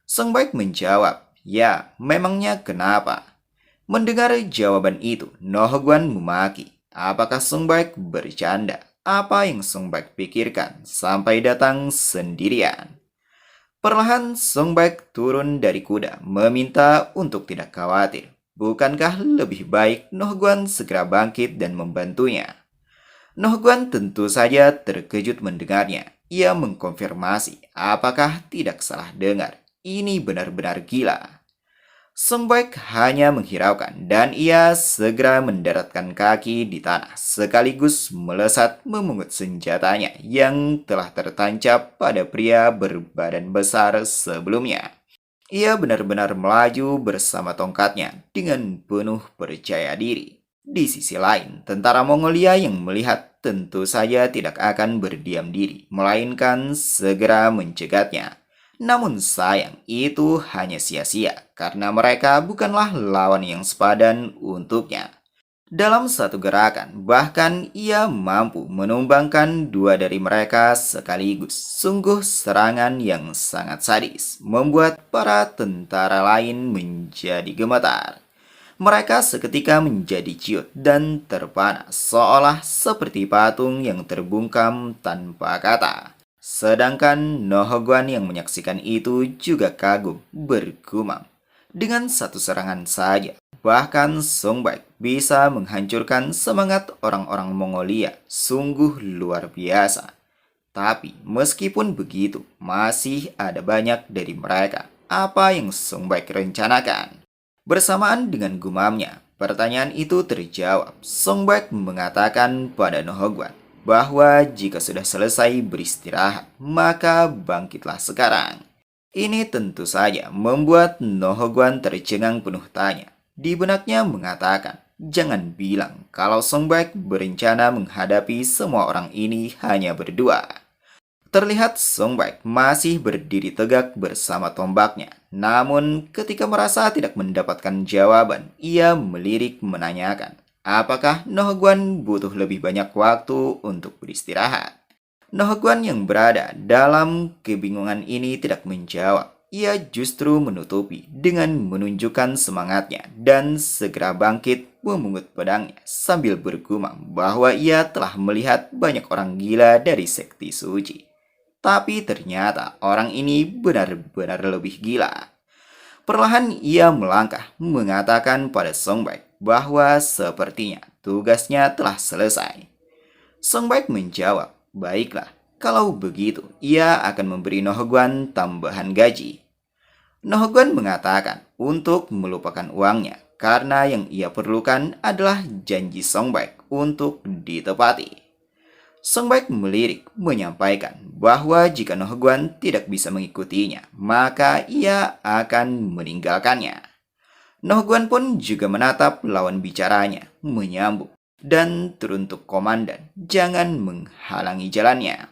Songbak menjawab, ya, memangnya kenapa? Mendengar jawaban itu, Nohogwan memaki. Apakah Songbak bercanda? Apa yang Songbak pikirkan sampai datang sendirian? Perlahan Songbak turun dari kuda, meminta untuk tidak khawatir. Bukankah lebih baik Nohogwan segera bangkit dan membantunya? Nohogwan tentu saja terkejut mendengarnya. Ia mengkonfirmasi apakah tidak salah dengar. Ini benar-benar gila. Songbak hanya menghiraukan dan ia segera mendaratkan kaki di tanah sekaligus melesat memungut senjatanya yang telah tertancap pada pria berbadan besar sebelumnya. Ia benar-benar melaju bersama tongkatnya dengan penuh percaya diri. Di sisi lain, tentara Mongolia yang melihat tentu saja tidak akan berdiam diri, melainkan segera mencegatnya. Namun sayang, itu hanya sia-sia karena mereka bukanlah lawan yang sepadan untuknya. Dalam satu gerakan, bahkan ia mampu menumbangkan dua dari mereka sekaligus. Sungguh serangan yang sangat sadis, membuat para tentara lain menjadi gemetar. Mereka seketika menjadi ciut dan terpana, seolah seperti patung yang terbungkam tanpa kata. Sedangkan Nohogwan yang menyaksikan itu juga kagum, bergumam. Dengan satu serangan saja, bahkan Songbak bisa menghancurkan semangat orang-orang Mongolia. Sungguh luar biasa. Tapi meskipun begitu, masih ada banyak dari mereka. Apa yang Songbak rencanakan? Bersamaan dengan gumamnya, pertanyaan itu terjawab. Songbak mengatakan pada Nohogwan bahwa jika sudah selesai beristirahat, maka bangkitlah sekarang. Ini tentu saja membuat Nohogwan tercengang penuh tanya. Di benaknya mengatakan, jangan bilang kalau Songbak berencana menghadapi semua orang ini hanya berdua. Terlihat Songbak masih berdiri tegak bersama tombaknya. Namun ketika merasa tidak mendapatkan jawaban, ia melirik menanyakan, apakah Nohogwan butuh lebih banyak waktu untuk beristirahat? Nohogwan yang berada dalam kebingungan ini tidak menjawab. Ia justru menutupi dengan menunjukkan semangatnya dan segera bangkit memungut pedangnya sambil bergumam bahwa ia telah melihat banyak orang gila dari sekti suci. Tapi ternyata orang ini benar-benar lebih gila. Perlahan ia melangkah mengatakan pada Songbak bahwa sepertinya tugasnya telah selesai. Songbak menjawab, baiklah, kalau begitu ia akan memberi Nohogwan tambahan gaji. Nohogwan mengatakan untuk melupakan uangnya karena yang ia perlukan adalah janji Songbak untuk ditepati. Songbak melirik menyampaikan bahwa jika Nohogwan tidak bisa mengikutinya, maka ia akan meninggalkannya. Nohogwan pun juga menatap lawan bicaranya, menyambung, dan teruntuk komandan, jangan menghalangi jalannya.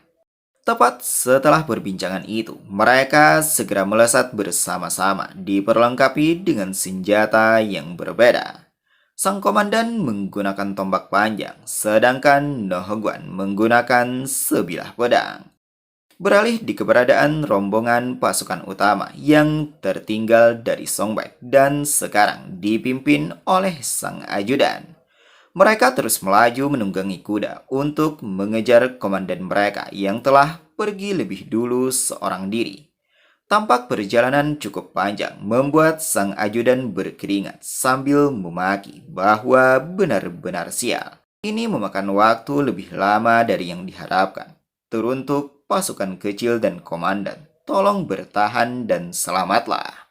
Tepat setelah perbincangan itu, mereka segera melesat bersama-sama, diperlengkapi dengan senjata yang berbeda. Sang komandan menggunakan tombak panjang, sedangkan Nohogwan menggunakan sebilah pedang. Beralih di keberadaan rombongan pasukan utama yang tertinggal dari Songbak dan sekarang dipimpin oleh sang ajudan. Mereka terus melaju menunggangi kuda untuk mengejar komandan mereka yang telah pergi lebih dulu seorang diri. Tampak perjalanan cukup panjang membuat sang ajudan berkeringat sambil memaki bahwa benar-benar sial. Ini memakan waktu lebih lama dari yang diharapkan. Teruntuk pasukan kecil dan komandan, tolong bertahan dan selamatlah.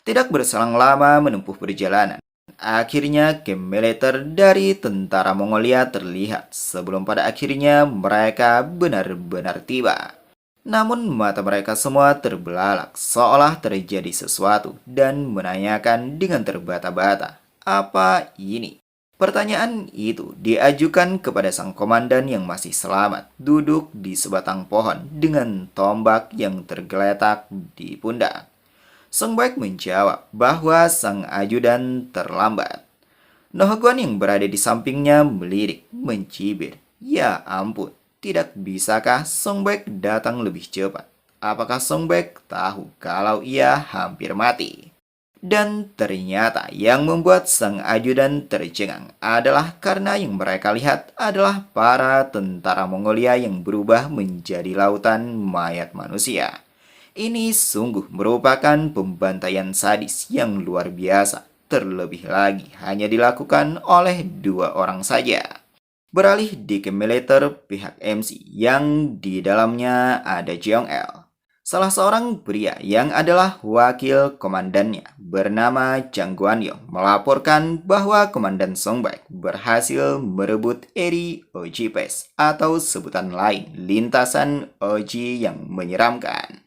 Tidak berselang lama menempuh perjalanan. Akhirnya camp militer dari tentara Mongolia terlihat sebelum pada akhirnya mereka benar-benar tiba. Namun mata mereka semua terbelalak seolah terjadi sesuatu dan menanyakan dengan terbata-bata, apa ini? Pertanyaan itu diajukan kepada sang komandan yang masih selamat, duduk di sebatang pohon dengan tombak yang tergeletak di pundak. Songbak menjawab bahwa sang ajudan terlambat. Nohogwan yang berada di sampingnya melirik, mencibir. Ya ampun, tidak bisakah Songbak datang lebih cepat? Apakah Songbak tahu kalau ia hampir mati? Dan ternyata yang membuat sang ajudan tercengang adalah karena yang mereka lihat adalah para tentara Mongolia yang berubah menjadi lautan mayat manusia. Ini sungguh merupakan pembantaian sadis yang luar biasa. Terlebih lagi hanya dilakukan oleh dua orang saja. Beralih di camp militer pihak MC yang di dalamnya ada Jeong El. Salah seorang pria yang adalah wakil komandannya bernama Jang Guanyong melaporkan bahwa Komandan Songbak berhasil merebut Eri Oji Pass atau sebutan lain lintasan Oji yang menyeramkan.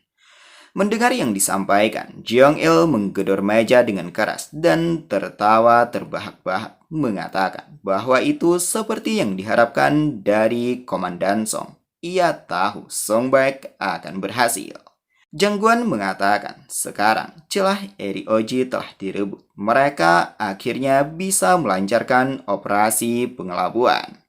Mendengar yang disampaikan, Jeong Il menggedor meja dengan keras dan tertawa terbahak-bahak mengatakan bahwa itu seperti yang diharapkan dari Komandan Song. Ia tahu Songbak akan berhasil. Jang Guan mengatakan sekarang celah Eri Oji telah direbut. Mereka akhirnya bisa melancarkan operasi pengelabuan.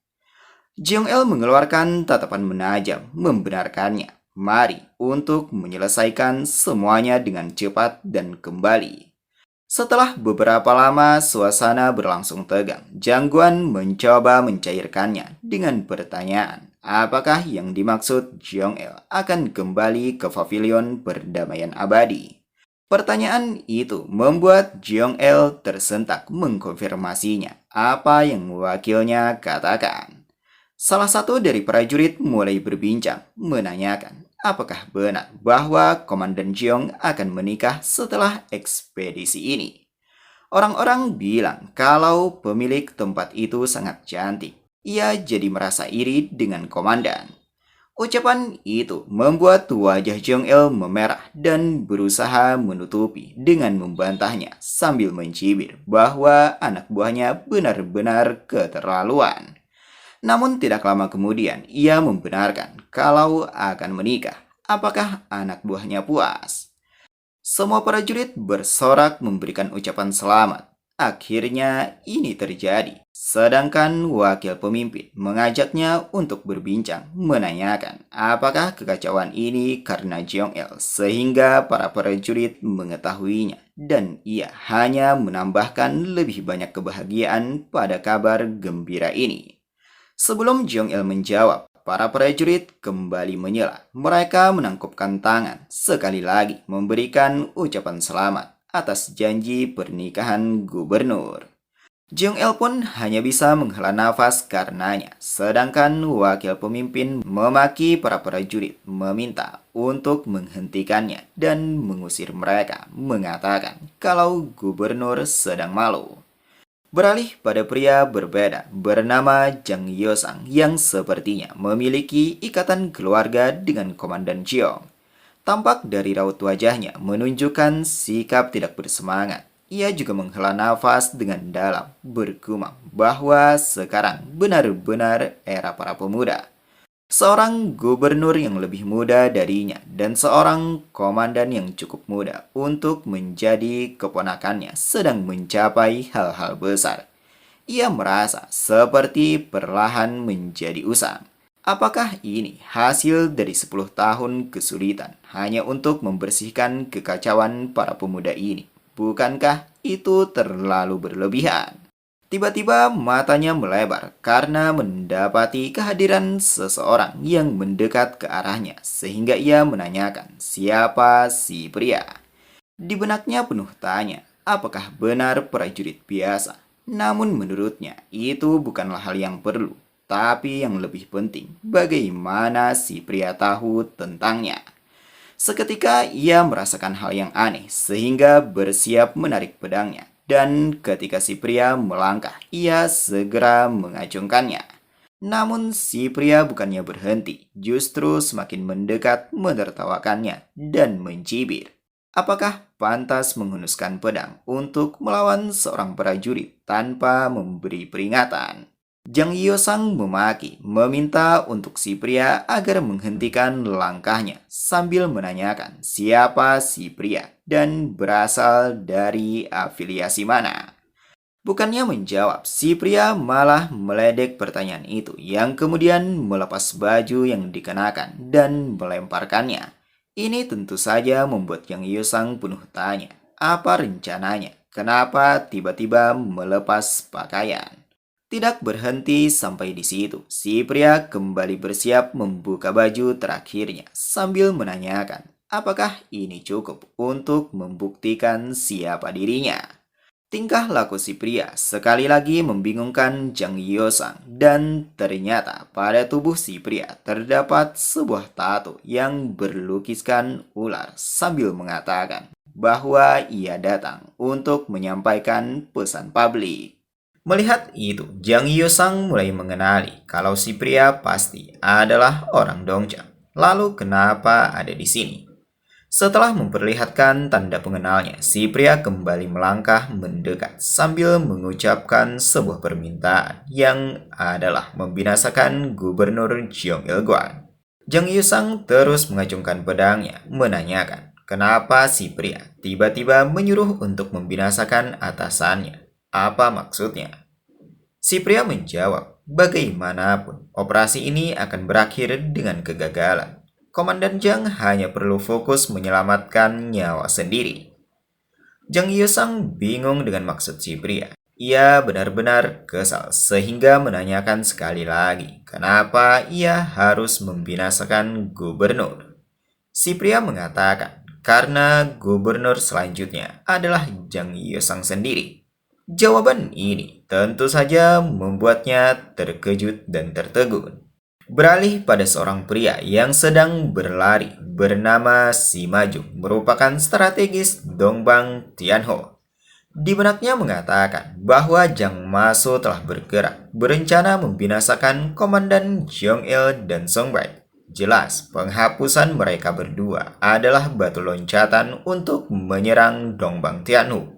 Jeong Il mengeluarkan tatapan menajam membenarkannya. Mari untuk menyelesaikan semuanya dengan cepat dan kembali. Setelah beberapa lama suasana berlangsung tegang, Jang Guan mencoba mencairkannya dengan pertanyaan, apakah yang dimaksud Jeong Il akan kembali ke pavilion perdamaian abadi? Pertanyaan itu membuat Jeong Il tersentak mengkonfirmasinya apa yang wakilnya katakan. Salah satu dari prajurit mulai berbincang, menanyakan apakah benar bahwa Komandan Jeong akan menikah setelah ekspedisi ini. Orang-orang bilang kalau pemilik tempat itu sangat cantik. Ia jadi merasa iri dengan komandan. Ucapan itu membuat wajah Jong Il memerah dan berusaha menutupi dengan membantahnya sambil mencibir bahwa anak buahnya benar-benar keterlaluan. Namun tidak lama kemudian ia membenarkan kalau akan menikah. Apakah anak buahnya puas? Semua prajurit bersorak memberikan ucapan selamat. Akhirnya ini terjadi. Sedangkan wakil pemimpin mengajaknya untuk berbincang, menanyakan apakah kekacauan ini karena Jeong Il sehingga para prajurit mengetahuinya dan ia hanya menambahkan lebih banyak kebahagiaan pada kabar gembira ini. Sebelum Jeong Il menjawab, para prajurit kembali menyela. Mereka menangkupkan tangan, sekali lagi memberikan ucapan selamat atas janji pernikahan gubernur. Jeong Il pun hanya bisa menghela nafas karenanya, sedangkan wakil pemimpin memaki para prajurit meminta untuk menghentikannya dan mengusir mereka, mengatakan kalau gubernur sedang malu. Beralih pada pria berbeda bernama Jang Yosang yang sepertinya memiliki ikatan keluarga dengan Komandan Cheong. Tampak dari raut wajahnya menunjukkan sikap tidak bersemangat. Ia juga menghela nafas dengan dalam, bergumam bahwa sekarang benar-benar era para pemuda. Seorang gubernur yang lebih muda darinya dan seorang komandan yang cukup muda untuk menjadi keponakannya sedang mencapai hal-hal besar. Ia merasa seperti perlahan menjadi usang. Apakah ini hasil dari 10 tahun kesulitan hanya untuk membersihkan kekacauan para pemuda ini? Bukankah itu terlalu berlebihan? Tiba-tiba matanya melebar karena mendapati kehadiran seseorang yang mendekat ke arahnya sehingga ia menanyakan siapa si pria. Di benaknya penuh tanya, apakah benar prajurit biasa? Namun menurutnya itu bukanlah hal yang perlu, tapi yang lebih penting bagaimana si pria tahu tentangnya. Seketika ia merasakan hal yang aneh sehingga bersiap menarik pedangnya. Dan ketika si pria melangkah, ia segera mengacungkannya. Namun si pria bukannya berhenti, justru semakin mendekat menertawakannya dan mencibir. Apakah pantas menghunuskan pedang untuk melawan seorang prajurit tanpa memberi peringatan? Jang Yosang memaki, meminta untuk si pria agar menghentikan langkahnya sambil menanyakan siapa si pria dan berasal dari afiliasi mana. Bukannya menjawab, si pria malah meledek pertanyaan itu yang kemudian melepas baju yang dikenakan dan melemparkannya. Ini tentu saja membuat Jang Yosang penuh tanya. Apa rencananya? Kenapa tiba-tiba melepas pakaian? Tidak berhenti sampai di situ, si pria kembali bersiap membuka baju terakhirnya sambil menanyakan, apakah ini cukup untuk membuktikan siapa dirinya? Tingkah laku si pria sekali lagi membingungkan Jang Yosang dan ternyata pada tubuh si pria terdapat sebuah tato yang berlukiskan ular sambil mengatakan bahwa ia datang untuk menyampaikan pesan publik. Melihat itu, Jang Yosang mulai mengenali kalau si pria pasti adalah orang Dongjiang. Lalu kenapa ada di sini? Setelah memperlihatkan tanda pengenalnya, si pria kembali melangkah mendekat sambil mengucapkan sebuah permintaan yang adalah membinasakan Gubernur Jeong Il-guan. Jang Yosang terus mengacungkan pedangnya, menanyakan kenapa si pria tiba-tiba menyuruh untuk membinasakan atasannya. Apa maksudnya? Si pria menjawab, bagaimanapun operasi ini akan berakhir dengan kegagalan. Komandan Jang hanya perlu fokus menyelamatkan nyawa sendiri. Jang Yusang bingung dengan maksud si pria. Ia benar-benar kesal sehingga menanyakan sekali lagi kenapa ia harus membinasakan gubernur. Si pria mengatakan karena gubernur selanjutnya adalah Jang Yusang sendiri. Jawaban ini tentu saja membuatnya terkejut dan tertegun. Beralih pada seorang pria yang sedang berlari bernama Si Majung merupakan strategis Dongbang Tianho. Di benaknya mengatakan bahwa Jang Maso telah bergerak, berencana membinasakan Komandan Jong-il dan Song-baek. Jelas, penghapusan mereka berdua adalah batu loncatan untuk menyerang Dongbang Tianhu.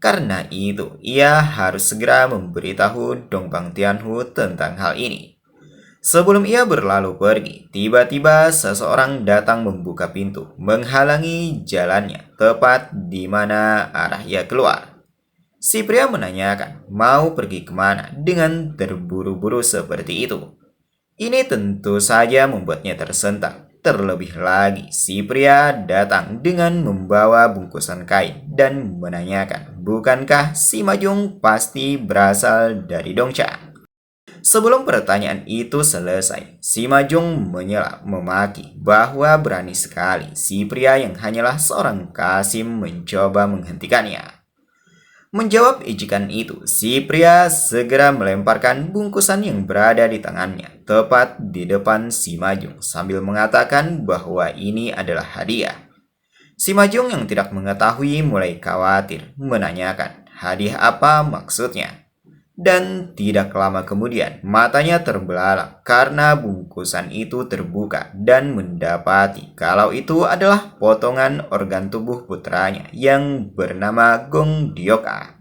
Karena itu, ia harus segera memberitahu Dongbang Tianhu tentang hal ini. Sebelum ia berlalu pergi, tiba-tiba seseorang datang membuka pintu, menghalangi jalannya, tepat di mana arah ia keluar. Si pria menanyakan mau pergi kemana dengan terburu-buru seperti itu. Ini tentu saja membuatnya tersentak. Terlebih lagi, si pria datang dengan membawa bungkusan kain dan menanyakan, bukankah si Majung pasti berasal dari Dongcha? Sebelum pertanyaan itu selesai, si Majung menyela memaki bahwa berani sekali si pria yang hanyalah seorang kasim mencoba menghentikannya. Menjawab ejekan itu, si pria segera melemparkan bungkusan yang berada di tangannya tepat di depan si Majung sambil mengatakan bahwa ini adalah hadiah. Si Majung yang tidak mengetahui mulai khawatir menanyakan hadiah apa maksudnya. Dan tidak lama kemudian, matanya terbelalak karena bungkusan itu terbuka dan mendapati kalau itu adalah potongan organ tubuh putranya yang bernama Gong Dioka.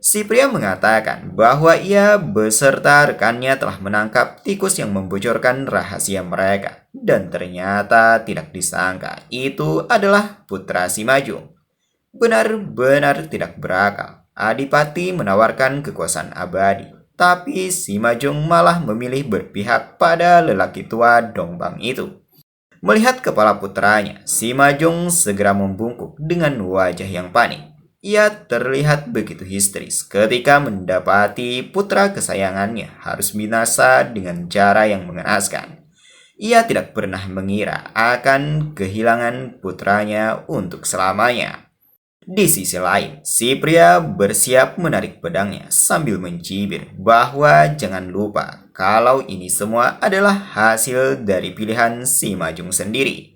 Si pria mengatakan bahwa ia beserta rekannya telah menangkap tikus yang membocorkan rahasia mereka. Dan ternyata tidak disangka itu adalah putra si Majung. Benar-benar tidak berakal. Adipati menawarkan kekuasaan abadi, tapi si Majung malah memilih berpihak pada lelaki tua Dongbang itu. Melihat kepala putranya, si Majung segera membungkuk dengan wajah yang panik. Ia terlihat begitu histeris ketika mendapati putra kesayangannya harus binasa dengan cara yang mengenaskan. Ia tidak pernah mengira akan kehilangan putranya untuk selamanya. Di sisi lain, si pria bersiap menarik pedangnya sambil mencibir bahwa jangan lupa kalau ini semua adalah hasil dari pilihan si Majung sendiri.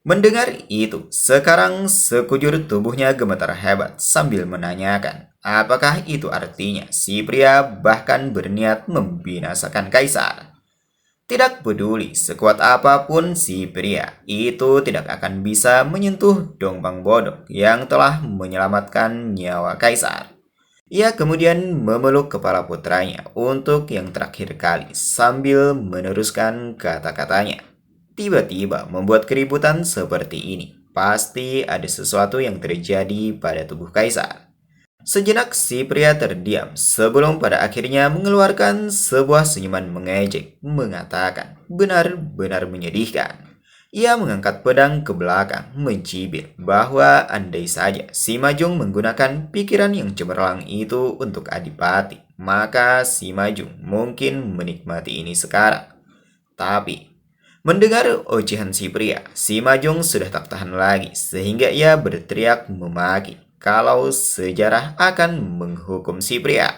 Mendengar itu, sekarang sekujur tubuhnya gemetar hebat sambil menanyakan apakah itu artinya si pria bahkan berniat membinasakan kaisar. Tidak peduli sekuat apapun si pria, itu tidak akan bisa menyentuh Dongbang Bodok yang telah menyelamatkan nyawa kaisar. Ia kemudian memeluk kepala putranya untuk yang terakhir kali sambil meneruskan kata-katanya. Tiba-tiba membuat keributan seperti ini. Pasti ada sesuatu yang terjadi pada tubuh kaisar. Sejenak si pria terdiam sebelum pada akhirnya mengeluarkan sebuah senyuman mengejek, mengatakan, benar-benar menyedihkan. Ia mengangkat pedang ke belakang, mencibir bahwa andai saja si Majung menggunakan pikiran yang cemerlang itu untuk Adipati, maka si Majung mungkin menikmati ini sekarang. Tapi, mendengar ocehan si pria, si Majung sudah tak tahan lagi sehingga ia berteriak memaki kalau sejarah akan menghukum si pria.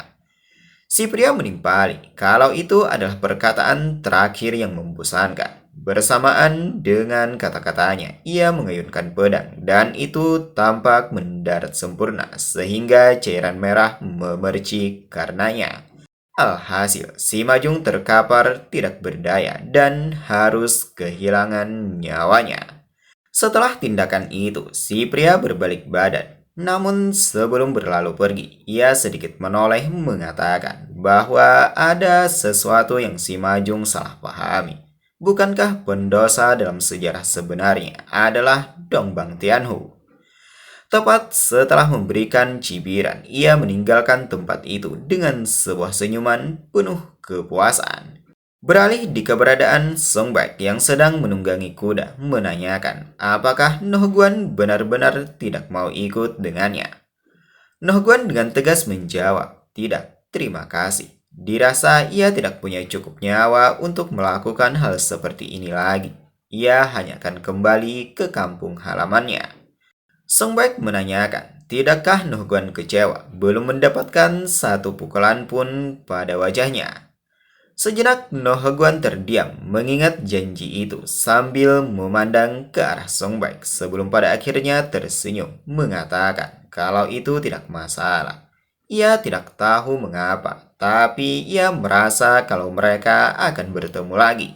Si pria menimpali kalau itu adalah perkataan terakhir yang membosankan. Bersamaan dengan kata-katanya, ia mengayunkan pedang dan itu tampak mendarat sempurna sehingga cairan merah memercik karenanya. Alhasil, si Majung terkapar tidak berdaya dan harus kehilangan nyawanya. Setelah tindakan itu, si pria berbalik badan. Namun sebelum berlalu pergi, ia sedikit menoleh mengatakan bahwa ada sesuatu yang si Majung salah pahami. Bukankah pendosa dalam sejarah sebenarnya adalah Dongbang Tianhu? Tepat setelah memberikan cibiran, ia meninggalkan tempat itu dengan sebuah senyuman penuh kepuasan. Beralih di keberadaan Songbak yang sedang menunggangi kuda, menanyakan apakah Nohguan benar-benar tidak mau ikut dengannya. Nohguan dengan tegas menjawab, tidak, terima kasih. Dirasa ia tidak punya cukup nyawa untuk melakukan hal seperti ini lagi. Ia hanya akan kembali ke kampung halamannya. Songbak menanyakan, tidakkah Nohguan kecewa belum mendapatkan satu pukulan pun pada wajahnya? Sejenak Nohguan terdiam mengingat janji itu sambil memandang ke arah Songbak sebelum pada akhirnya tersenyum mengatakan, kalau itu tidak masalah. Ia tidak tahu mengapa, tapi ia merasa kalau mereka akan bertemu lagi.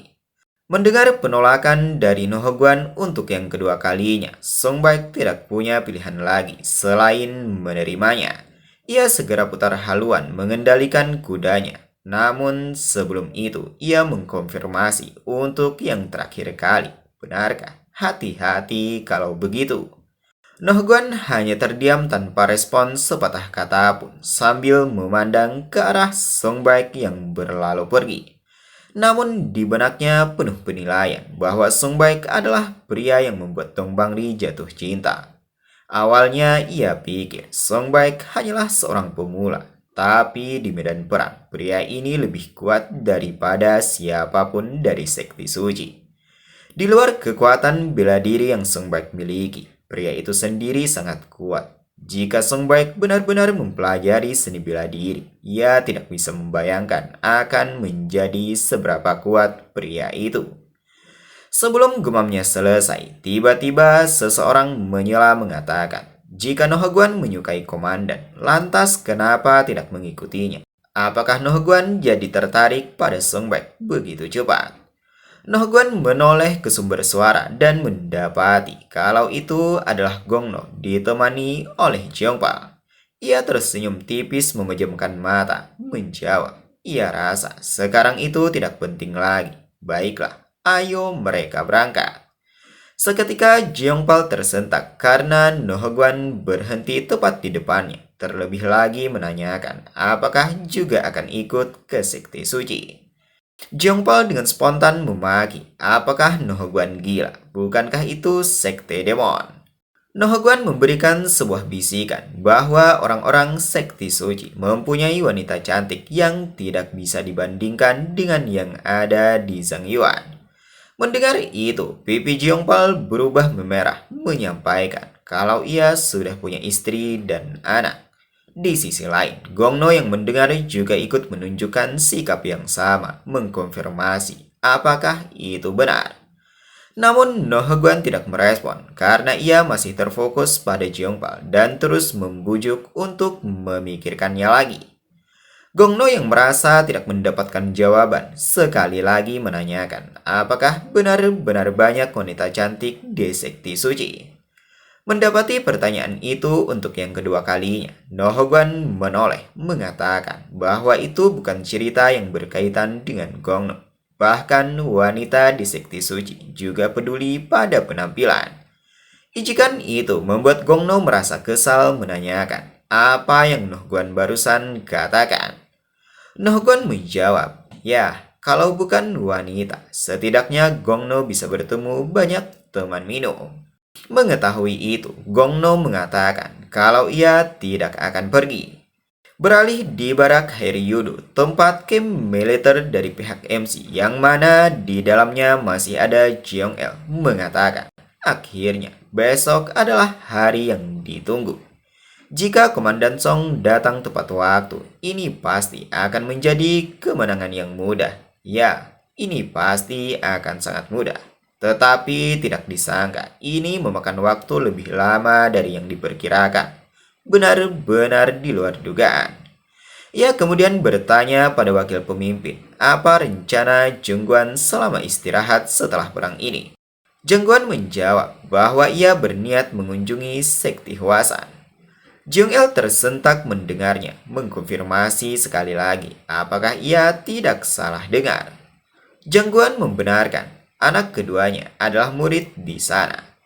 Mendengar penolakan dari Nohogwan untuk yang kedua kalinya, Songbak tidak punya pilihan lagi selain menerimanya. Ia segera putar haluan mengendalikan kudanya. Namun sebelum itu, ia mengkonfirmasi untuk yang terakhir kali. Benarkah? Hati-hati kalau begitu. Nohgwan hanya terdiam tanpa respon sepatah kata pun sambil memandang ke arah Songbak yang berlalu pergi. Namun di benaknya penuh penilaian bahwa Songbak adalah pria yang membuat Dong Bangli jatuh cinta. Awalnya ia pikir Songbak hanyalah seorang pemula, tapi di medan perang pria ini lebih kuat daripada siapapun dari sekti suci. Di luar kekuatan bela diri yang Songbak miliki, pria itu sendiri sangat kuat. Jika Songbak benar-benar mempelajari seni bela diri, ia tidak bisa membayangkan akan menjadi seberapa kuat pria itu. Sebelum gumamnya selesai, tiba-tiba seseorang menyela mengatakan, jika Nohogwan menyukai komandan, lantas kenapa tidak mengikutinya? Apakah Nohogwan jadi tertarik pada Songbak begitu cepat? Nohgwan menoleh ke sumber suara dan mendapati kalau itu adalah Gongno ditemani oleh Jeongpa. Ia tersenyum tipis memejamkan mata, menjawab. Ia rasa sekarang itu tidak penting lagi. Baiklah, ayo mereka berangkat. Seketika Jeongpal tersentak karena Nohgwan berhenti tepat di depannya. Terlebih lagi menanyakan apakah juga akan ikut ke Sekte Suci. Jeongpal dengan spontan memaki, apakah Nohogwan gila? Bukankah itu sekte demon? Nohogwan memberikan sebuah bisikan bahwa orang-orang sekte suci mempunyai wanita cantik yang tidak bisa dibandingkan dengan yang ada di Zhangyuan. Mendengar itu, pipi Jeongpal berubah memerah, menyampaikan kalau ia sudah punya istri dan anak. Di sisi lain, Gongno yang mendengar juga ikut menunjukkan sikap yang sama, mengkonfirmasi apakah itu benar. Namun Nohogwan tidak merespon karena ia masih terfokus pada Jeongpal dan terus membujuk untuk memikirkannya lagi. Gongno yang merasa tidak mendapatkan jawaban sekali lagi menanyakan apakah benar-benar banyak wanita cantik di Sekti Suci. Mendapati pertanyaan itu untuk yang kedua kalinya, Nohogwan menoleh mengatakan bahwa itu bukan cerita yang berkaitan dengan Gongno. Bahkan wanita di Sekti Suci juga peduli pada penampilan. Ijikan itu membuat Gongno merasa kesal menanyakan apa yang Nohogwan barusan katakan. Nohogwan menjawab, ya kalau bukan wanita, setidaknya Gongno bisa bertemu banyak teman minum. Mengetahui itu, Gongno mengatakan kalau ia tidak akan pergi. Beralih di barak Hairyu-do, tempat camp militer dari pihak MC, yang mana di dalamnya masih ada Jeong-el, mengatakan, akhirnya besok adalah hari yang ditunggu. Jika Komandan Song datang tepat waktu, ini pasti akan menjadi kemenangan yang mudah. Ya, ini pasti akan sangat mudah. Tetapi tidak disangka, ini memakan waktu lebih lama dari yang diperkirakan. Benar-benar di luar dugaan. Ia kemudian bertanya pada wakil pemimpin, apa rencana Jungguan selama istirahat setelah perang ini. Jungguan menjawab bahwa ia berniat mengunjungi Sekti Hwasan. Jung-el tersentak mendengarnya, mengkonfirmasi sekali lagi apakah ia tidak salah dengar. Jungguan membenarkan. Anak keduanya adalah murid di sana.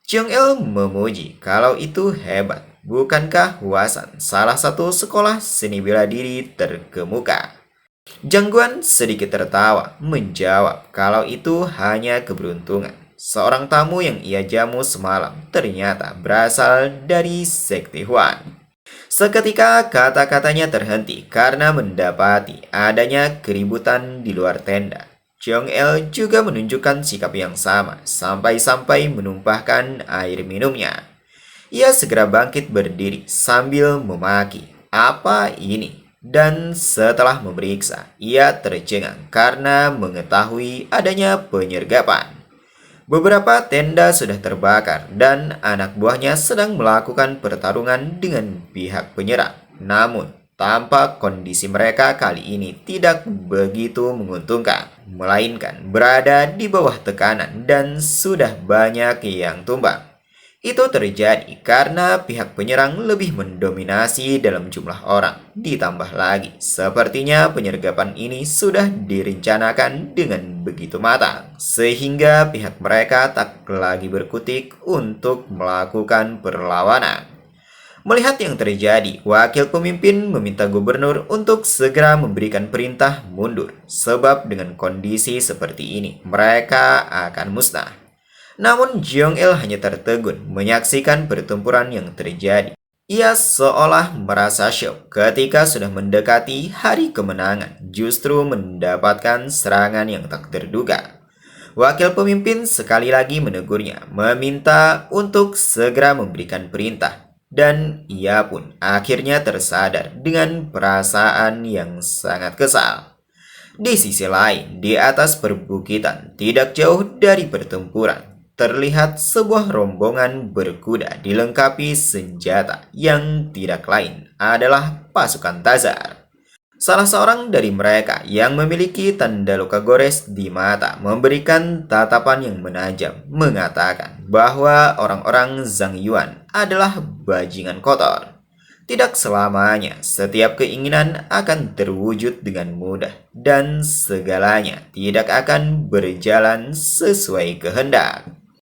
Jung-el memuji kalau itu hebat. Bukankah Hwasan salah satu sekolah seni bela diri terkemuka? Jungguan sedikit tertawa, menjawab kalau itu hanya keberuntungan. Seorang tamu yang ia jamu semalam ternyata berasal dari Sekte Hwan. Seketika kata-katanya terhenti karena mendapati adanya keributan di luar tenda. Jong-el juga menunjukkan sikap yang sama, sampai-sampai menumpahkan air minumnya. Ia segera bangkit berdiri sambil memaki, apa ini? Dan setelah memeriksa, ia tercengang karena mengetahui adanya penyergapan. Beberapa tenda sudah terbakar dan anak buahnya sedang melakukan pertarungan dengan pihak penyerang. Namun, tampak kondisi mereka kali ini tidak begitu menguntungkan, melainkan berada di bawah tekanan dan sudah banyak yang tumbang. Itu terjadi karena pihak penyerang lebih mendominasi dalam jumlah orang. Ditambah lagi, sepertinya penyergapan ini sudah direncanakan dengan begitu matang, sehingga pihak mereka tak lagi berkutik untuk melakukan perlawanan. Melihat yang terjadi, wakil pemimpin meminta gubernur untuk segera memberikan perintah mundur, sebab dengan kondisi seperti ini, mereka akan musnah. Namun Jong-il hanya tertegun menyaksikan pertempuran yang terjadi. Ia seolah merasa syok ketika sudah mendekati hari kemenangan, justru mendapatkan serangan yang tak terduga. Wakil pemimpin sekali lagi menegurnya, meminta untuk segera memberikan perintah. Dan ia pun akhirnya tersadar dengan perasaan yang sangat kesal. Di sisi lain, di atas perbukitan, tidak jauh dari pertempuran, terlihat sebuah rombongan berkuda dilengkapi senjata yang tidak lain adalah pasukan Tazar. Salah seorang dari mereka yang memiliki tanda luka gores di mata memberikan tatapan yang menajam, mengatakan bahwa orang-orang Zhang Yuan adalah bajingan kotor. Tidak selamanya setiap keinginan akan terwujud dengan mudah dan segalanya tidak akan berjalan sesuai kehendak.